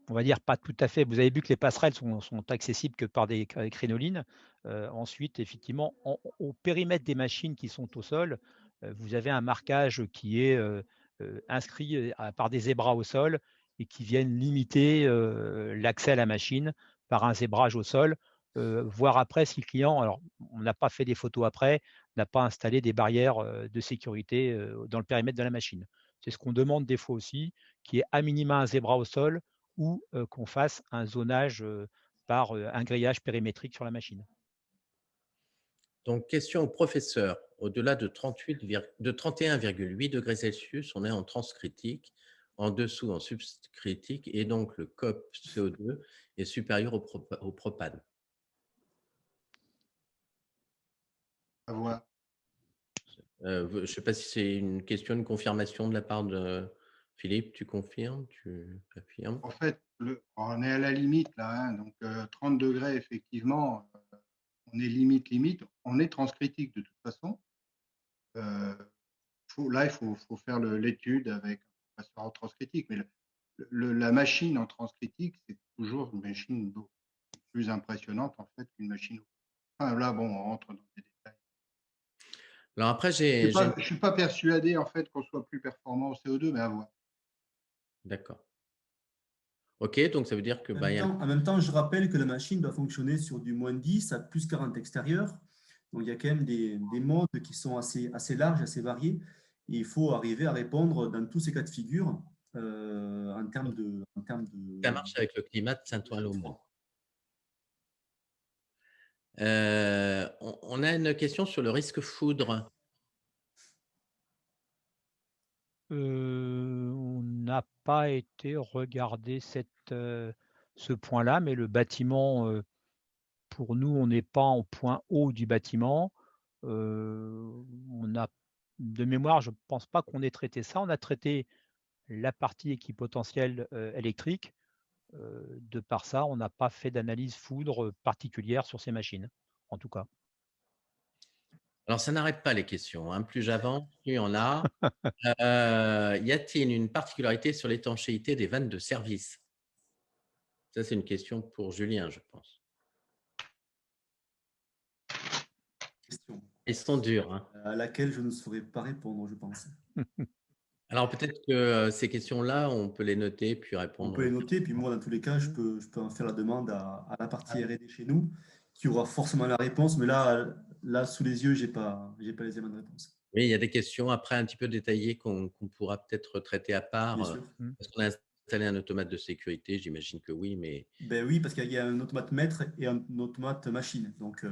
on va dire pas tout à fait. Vous avez vu que les passerelles sont accessibles que par des crénolines. Ensuite, effectivement, au périmètre des machines qui sont au sol, vous avez un marquage qui est inscrit par des zébras au sol et qui viennent limiter l'accès à la machine par un zébrage au sol. Voir après si le client, alors on n'a pas fait des photos après, n'a pas installé des barrières de sécurité dans le périmètre de la machine. C'est ce qu'on demande des fois aussi, qui est à minima un zébra au sol ou qu'on fasse un zonage par un grillage périmétrique sur la machine. Donc, question au professeur. Au-delà de 31,8 degrés Celsius, on est en transcritique, en dessous en subcritique, et donc le COP CO2 est supérieur au propane. À voir. Je ne sais pas si c'est une question, une confirmation de la part de Philippe. Tu confirmes? Tu affirmes? En fait, on est à la limite là, hein, donc 30 degrés, effectivement, on est limite. On est transcritique de toute façon. Là, il faut faire l'étude avec un professeur en transcritique, mais la machine en transcritique, c'est toujours une machine beaucoup plus impressionnante en fait qu'une machine. Enfin, là, bon, on rentre dans des détails. Alors après, Je ne suis pas persuadé en fait qu'on soit plus performant au CO2, mais à voir. D'accord. Ok, donc ça veut dire que… En même temps, je rappelle que la machine doit fonctionner sur du -10 à +40 extérieur. Donc, il y a quand même des modes qui sont assez larges, assez variés. Et il faut arriver à répondre dans tous ces cas de figure en termes de… Ça marche avec le climat de Saint-Ouen-l'Aumône. On a une question sur le risque foudre. On n'a pas été regarder ce point-là, mais le bâtiment, pour nous, on n'est pas en point haut du bâtiment. On a, de mémoire, je ne pense pas qu'on ait traité ça. On a traité la partie équipotentielle électrique. De par ça, on n'a pas fait d'analyse foudre particulière sur ces machines, en tout cas. Alors, ça n'arrête pas les questions, hein. Plus j'avance, plus il y en a. Y a-t-il une particularité sur l'étanchéité des vannes de service? Ça, c'est une question pour Julien, je pense. Question Ils sont durs, hein. à laquelle je ne saurais pas répondre, je pense. Alors, peut-être que ces questions-là, on peut les noter puis On répondre. peut les noter, puis moi, dans tous les cas, je peux en faire la demande à la partie R&D chez nous, qui aura forcément la réponse, mais là sous les yeux, j'ai pas les éléments de réponse. Oui, il y a des questions après un petit peu détaillées qu'on pourra peut-être traiter à part. Bien sûr. Parce qu'on a installé un automate de sécurité, j'imagine que oui, mais… Ben oui, parce qu'il y a un automate maître et un automate machine. Donc,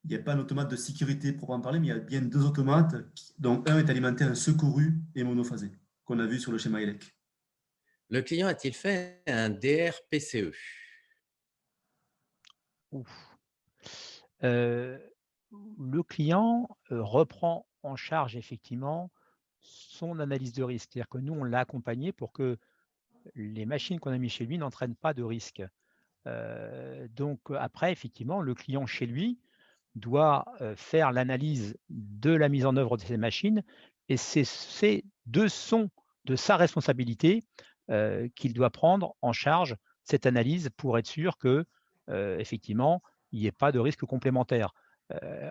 il n'y a pas un automate de sécurité proprement parler, mais il y a bien deux automates, dont un est alimenté en secouru et monophasé, qu'on a vu sur le schéma ELEC. Le client a-t-il fait un DRPCE? Le client reprend en charge effectivement son analyse de risque. C'est-à-dire que nous, on l'a accompagné pour que les machines qu'on a mis chez lui n'entraînent pas de risque. Donc après, effectivement, le client chez lui doit faire l'analyse de la mise en œuvre de ces machines et c'est de sa responsabilité qu'il doit prendre en charge cette analyse pour être sûr que effectivement il n'y ait pas de risque complémentaire.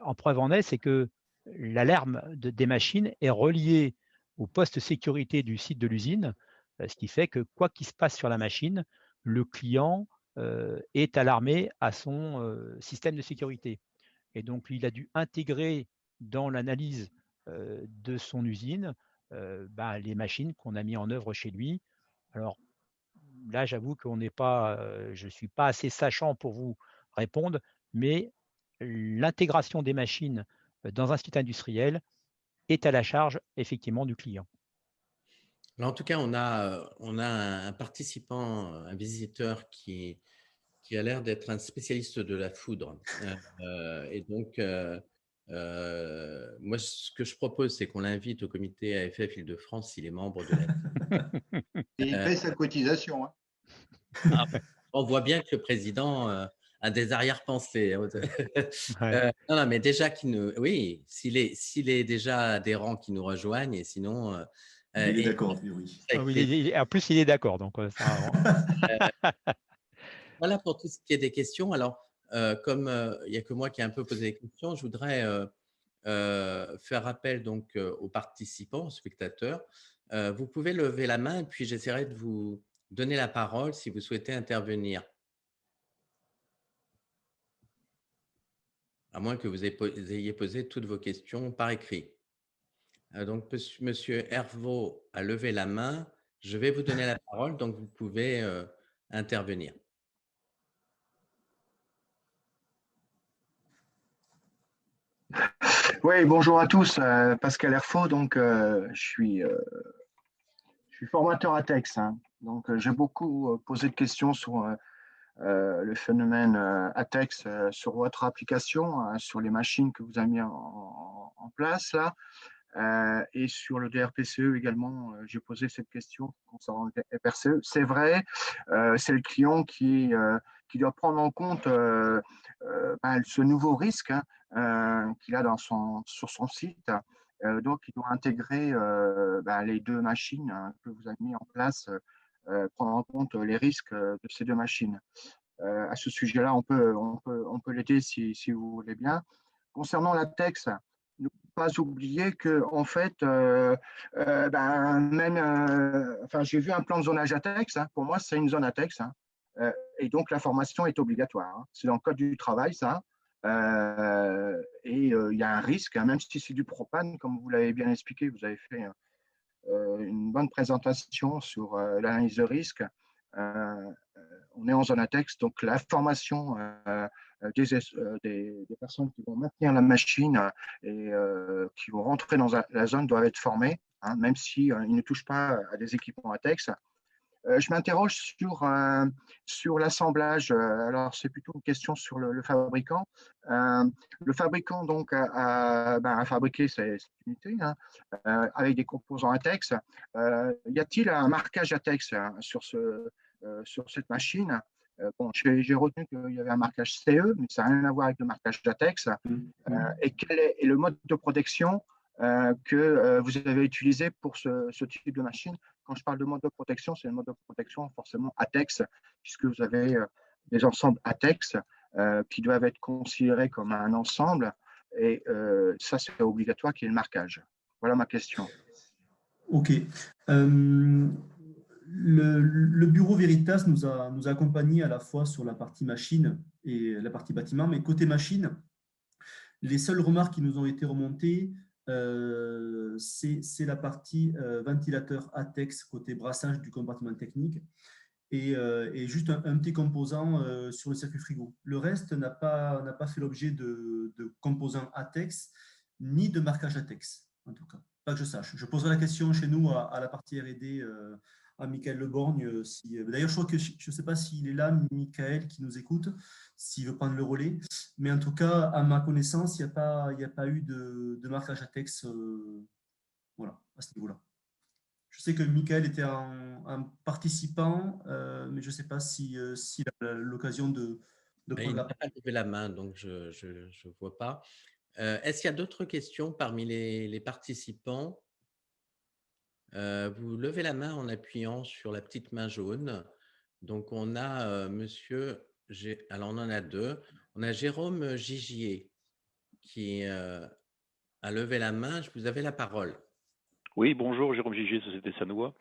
En preuve en est, c'est que l'alarme des machines est reliée au poste sécurité du site de l'usine, ce qui fait que quoi qu'il se passe sur la machine, le client est alarmé à son système de sécurité. Et donc, il a dû intégrer dans l'analyse de son usine les machines qu'on a mis en œuvre chez lui. Alors là, j'avoue qu'on n'est pas, je ne suis pas assez sachant pour vous répondre, mais l'intégration des machines dans un site industriel est à la charge effectivement du client. Alors, en tout cas, on a un participant, un visiteur qui a l'air d'être un spécialiste de la foudre. Et donc, moi, ce que je propose, c'est qu'on l'invite au comité AFF Île-de-France s'il est membre de la… Et il paie sa cotisation. Hein. Ah, on voit bien que le président a des arrière-pensées. Ouais. Non, non, mais déjà, oui, s'il est déjà adhérent, qu'il nous rejoigne, et sinon… Il est et d'accord, oui. Ah oui, en plus, il est d'accord. Donc, ça, voilà pour tout ce qui est des questions. Alors, comme il n'y a que moi qui ai un peu posé des questions, je voudrais faire appel donc aux participants, aux spectateurs. Vous pouvez lever la main et puis j'essaierai de vous donner la parole si vous souhaitez intervenir. À moins que vous ayez posé toutes vos questions par écrit. Donc, Monsieur Hervaux a levé la main. Je vais vous donner la parole, donc vous pouvez intervenir. Oui, bonjour à tous. Pascal Herfaux, donc je suis formateur ATEX. Hein. Donc j'ai beaucoup posé de questions sur le phénomène ATEX sur votre application, sur les machines que vous avez mis en place là. Et sur le DRPCE également, j'ai posé cette question concernant le DRPCE. C'est vrai, c'est le client qui doit prendre en compte ce nouveau risque qu'il a sur son site. Donc, il doit intégrer les deux machines que vous avez mis en place, prendre en compte les risques de ces deux machines. À ce sujet-là, on peut l'aider si vous voulez bien. Concernant la TEX, ne pas oublier que en fait, j'ai vu un plan de zonage ATEX. Hein, pour moi, c'est une zone ATEX. Hein, et donc, la formation est obligatoire. Hein, c'est dans le code du travail, ça. Il y a un risque, hein, même si c'est du propane, comme vous l'avez bien expliqué, vous avez fait une bonne présentation sur l'analyse de risque. On est en zone ATEX, donc la formation des personnes qui vont maintenir la machine et qui vont rentrer dans la zone doivent être formées, hein, même s'ils ne touchent pas à des équipements ATEX. Je m'interroge sur l'assemblage. Alors, c'est plutôt une question sur le fabricant. Le fabricant, donc, a fabriqué cette unité hein, avec des composants ATEX. Y a-t-il un marquage ATEX hein, sur cette machine bon, j'ai retenu qu'il y avait un marquage CE, mais ça n'a rien à voir avec le marquage ATEX. Et quel est le mode de protection que vous avez utilisé pour ce type de machine? Quand je parle de mode de protection, c'est le mode de protection forcément ATEX, puisque vous avez des ensembles ATEX qui doivent être considérés comme un ensemble. Et ça, c'est obligatoire qu'il y ait le marquage. Voilà ma question. OK. Le bureau Veritas nous a accompagnés à la fois sur la partie machine et la partie bâtiment, mais côté machine, les seules remarques qui nous ont été remontées, c'est la partie ventilateur ATEX côté brassage du compartiment technique et juste un petit composant sur le circuit frigo. Le reste n'a pas fait l'objet de composants ATEX ni de marquage ATEX, en tout cas. Pas que je sache. Je poserai la question chez nous à la partie R&D à Michael Leborgne. D'ailleurs, je crois que je ne sais pas s'il est là, Michael, qui nous écoute, s'il veut prendre le relais. Mais en tout cas, à ma connaissance, il n'y a pas eu de marquage ATEX Voilà, à ce niveau-là. Je sais que Michael était un participant, mais je ne sais pas s'il a l'occasion de prendre Il la n'a parole. pas levé la main, donc je ne vois pas. Est-ce qu'il y a d'autres questions parmi les participants? Vous levez la main en appuyant sur la petite main jaune. Donc, on a monsieur, alors on en a deux. On a Jérôme Gigier qui a levé la main. Vous avez la parole. Oui, bonjour, Jérôme Gigier, Société Sanois.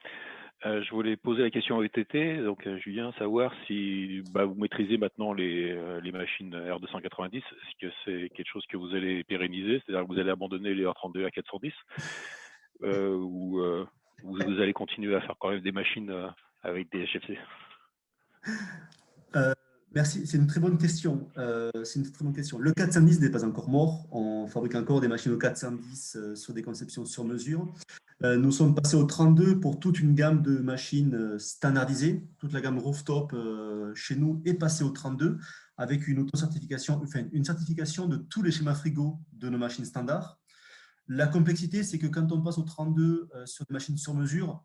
Je voulais poser la question à ETT, donc Julien, savoir si vous maîtrisez maintenant les machines R290, est-ce que c'est quelque chose que vous allez pérenniser, c'est-à-dire que vous allez abandonner les R32 à 410 ou vous allez continuer à faire quand même des machines avec des HFC? Merci, c'est une très bonne question. Le 410 n'est pas encore mort. On fabrique encore des machines au 410 sur des conceptions sur mesure. Nous sommes passés au 32 pour toute une gamme de machines standardisées. Toute la gamme rooftop chez nous est passée au 32 avec une auto-certification, enfin une certification de tous les schémas frigo de nos machines standards. La complexité, c'est que quand on passe au 32 sur des machines sur mesure,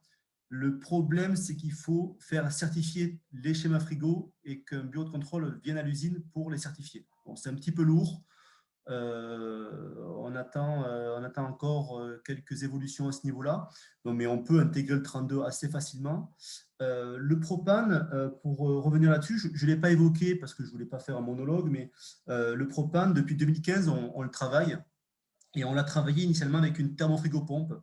le problème, c'est qu'il faut faire certifier les schémas frigo et qu'un bureau de contrôle vienne à l'usine pour les certifier. Bon, c'est un petit peu lourd. On attend encore quelques évolutions à ce niveau-là, mais on peut intégrer le 32 assez facilement. Le propane, pour revenir là-dessus, je ne l'ai pas évoqué parce que je ne voulais pas faire un monologue, mais le propane, depuis 2015, on le travaille. Et on l'a travaillé initialement avec une thermofrigopompe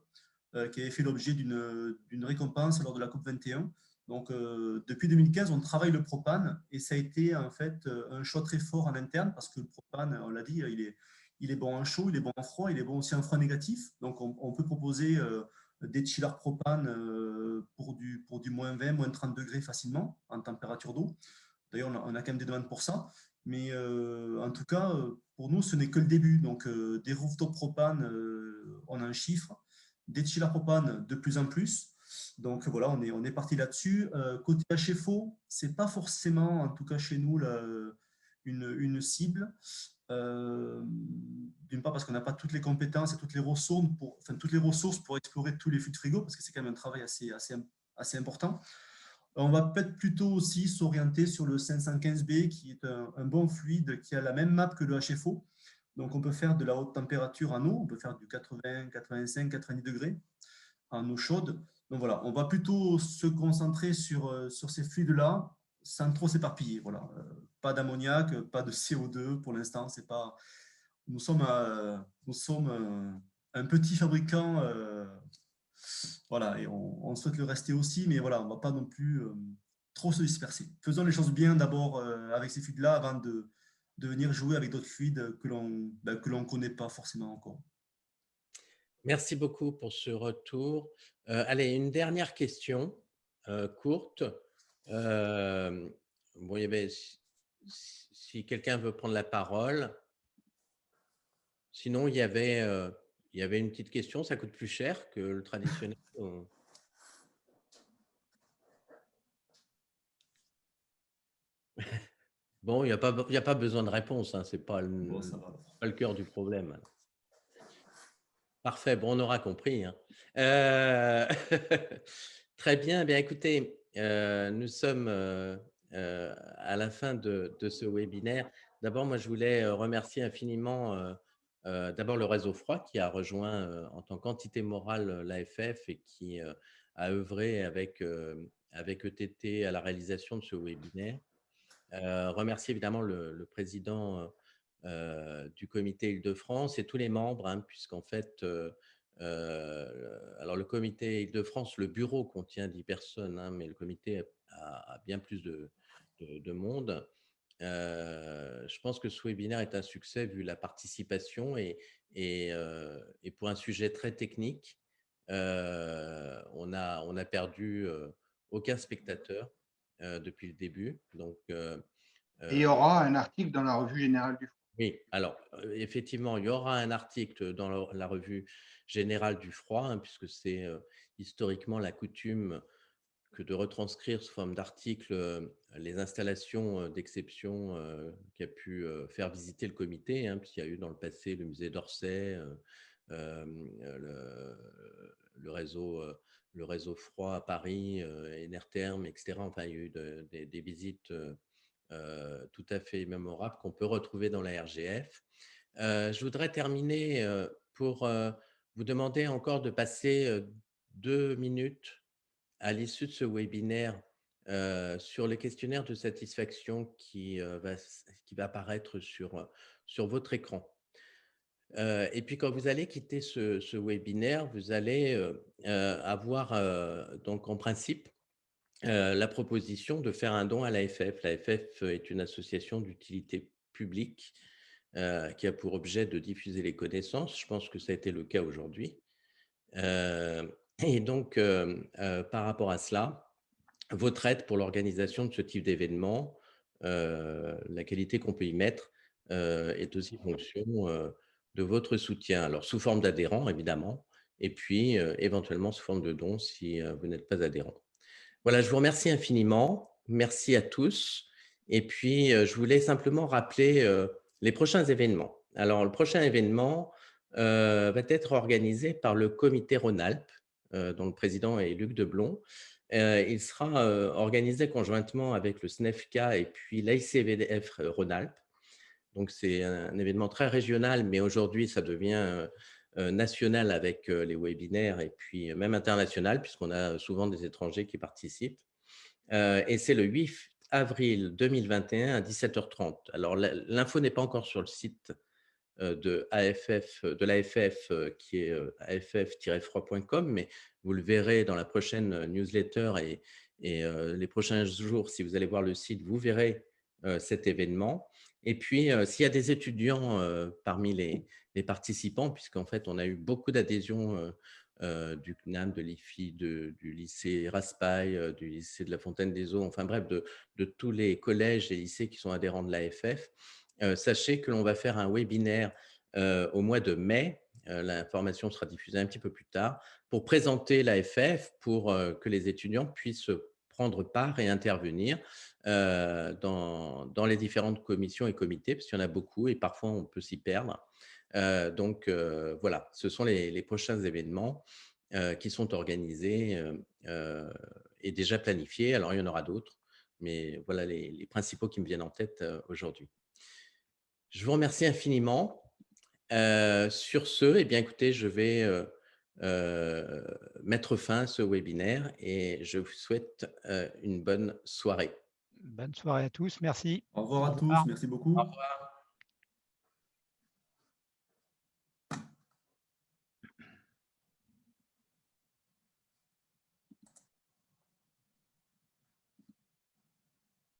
qui avait fait l'objet d'une récompense lors de la COP 21. Donc, depuis 2015, on travaille le propane et ça a été en fait un choix très fort en interne parce que le propane, on l'a dit, il est bon en chaud, il est bon en froid, il est bon aussi en froid négatif. Donc, on peut proposer des chillers propane pour du moins 20, moins 30 degrés facilement en température d'eau. D'ailleurs, on a quand même des demandes pour ça. Mais en tout cas, pour nous, ce n'est que le début. Donc, des rooftop propane, on a un chiffre. Des chillers propane, de plus en plus. Donc, voilà, on est parti là-dessus. Côté HFO, ce n'est pas forcément, en tout cas chez nous, une cible. D'une part, parce qu'on n'a pas toutes les compétences et toutes les ressources pour explorer tous les flux de frigo, parce que c'est quand même un travail assez important. On va peut-être plutôt aussi s'orienter sur le 515B, qui est un bon fluide qui a la même map que le HFO. Donc, on peut faire de la haute température en eau, on peut faire du 80, 85, 90 degrés en eau chaude. Donc, voilà, on va plutôt se concentrer sur ces fluides-là sans trop s'éparpiller. Voilà. Pas d'ammoniac, pas de CO2 pour l'instant. Nous sommes un petit fabricant. Voilà, et on souhaite le rester aussi, mais voilà, on ne va pas non plus trop se disperser. Faisons les choses bien d'abord avec ces fluides-là avant de venir jouer avec d'autres fluides que l'on ne connaît pas forcément encore. Merci beaucoup pour ce retour. Allez, une dernière question courte. Bon, si quelqu'un veut prendre la parole. Sinon, il y avait une petite question. Ça coûte plus cher que le traditionnel. Bon, il n'y a pas besoin de réponse. Hein, ce n'est pas le cœur du problème. Parfait, bon, on aura compris. Hein. Très bien, bien écoutez, nous sommes à la fin de ce webinaire. D'abord, moi, je voulais remercier infiniment d'abord le réseau Froid qui a rejoint en tant qu'entité morale l'AFF et qui a œuvré avec ETT à la réalisation de ce webinaire. Remercier évidemment le président du comité Île-de-France et tous les membres, hein, puisqu'en fait, alors le comité Île-de-France, le bureau contient 10 personnes, hein, mais le comité a bien plus de monde. Je pense que ce webinaire est un succès vu la participation et pour un sujet très technique, on a perdu aucun spectateur depuis le début. Donc, et il y aura un article dans la revue générale du Froid. oui, alors effectivement, il y aura un article dans la revue générale du Froid, hein, puisque c'est historiquement la coutume que de retranscrire sous forme d'article les installations d'exception qu'a pu faire visiter le comité, hein, puisqu'il y a eu dans le passé le musée d'Orsay, le réseau froid à Paris, Enertherm, etc. Enfin, il y a eu des visites tout à fait mémorables qu'on peut retrouver dans la RGF. Je voudrais terminer pour vous demander encore de passer 2 minutes à l'issue de ce webinaire sur le questionnaire de satisfaction qui va apparaître sur votre écran. Et puis, quand vous allez quitter ce webinaire, vous allez avoir donc en principe la proposition de faire un don à l'AFF. L'AFF est une association d'utilité publique qui a pour objet de diffuser les connaissances. Je pense que ça a été le cas aujourd'hui. Et donc, par rapport à cela, votre aide pour l'organisation de ce type d'événement, la qualité qu'on peut y mettre, est aussi fonction de votre soutien. Alors, sous forme d'adhérent, évidemment, et puis éventuellement sous forme de don si vous n'êtes pas adhérent. Voilà, je vous remercie infiniment. Merci à tous. Et puis, je voulais simplement rappeler les prochains événements. Alors, le prochain événement va être organisé par le comité Rhône-Alpes, dont le président est Luc Deblon. Il sera organisé conjointement avec le SNEFCA et puis l'ICVDF Rhône-Alpes. Donc, c'est un événement très régional, mais aujourd'hui, ça devient national avec les webinaires et puis même international, puisqu'on a souvent des étrangers qui participent. Et c'est le 8 avril 2021 à 17h30. Alors, l'info n'est pas encore sur le site de l'AFF qui est aff-froid.com, mais vous le verrez dans la prochaine newsletter et les prochains jours, si vous allez voir le site, vous verrez cet événement. Et puis, s'il y a des étudiants parmi les participants, puisqu'en fait, on a eu beaucoup d'adhésions du CNAM, de l'IFI, du lycée Raspail, du lycée de la Fontaine des Eaux, enfin bref, de tous les collèges et lycées qui sont adhérents de l'AFF. Sachez que l'on va faire un webinaire au mois de mai. L'information sera diffusée un petit peu plus tard pour présenter l'AFF, pour que les étudiants puissent prendre part et intervenir dans les différentes commissions et comités, parce qu'il y en a beaucoup et parfois on peut s'y perdre. Donc voilà, ce sont les prochains événements qui sont organisés et déjà planifiés. Alors il y en aura d'autres, mais voilà les principaux qui me viennent en tête aujourd'hui. Je vous remercie infiniment. Sur ce, eh bien, écoutez, je vais mettre fin à ce webinaire et je vous souhaite une bonne soirée. Bonne soirée à tous, merci. Au revoir Au à revoir. tous, merci beaucoup. Au revoir.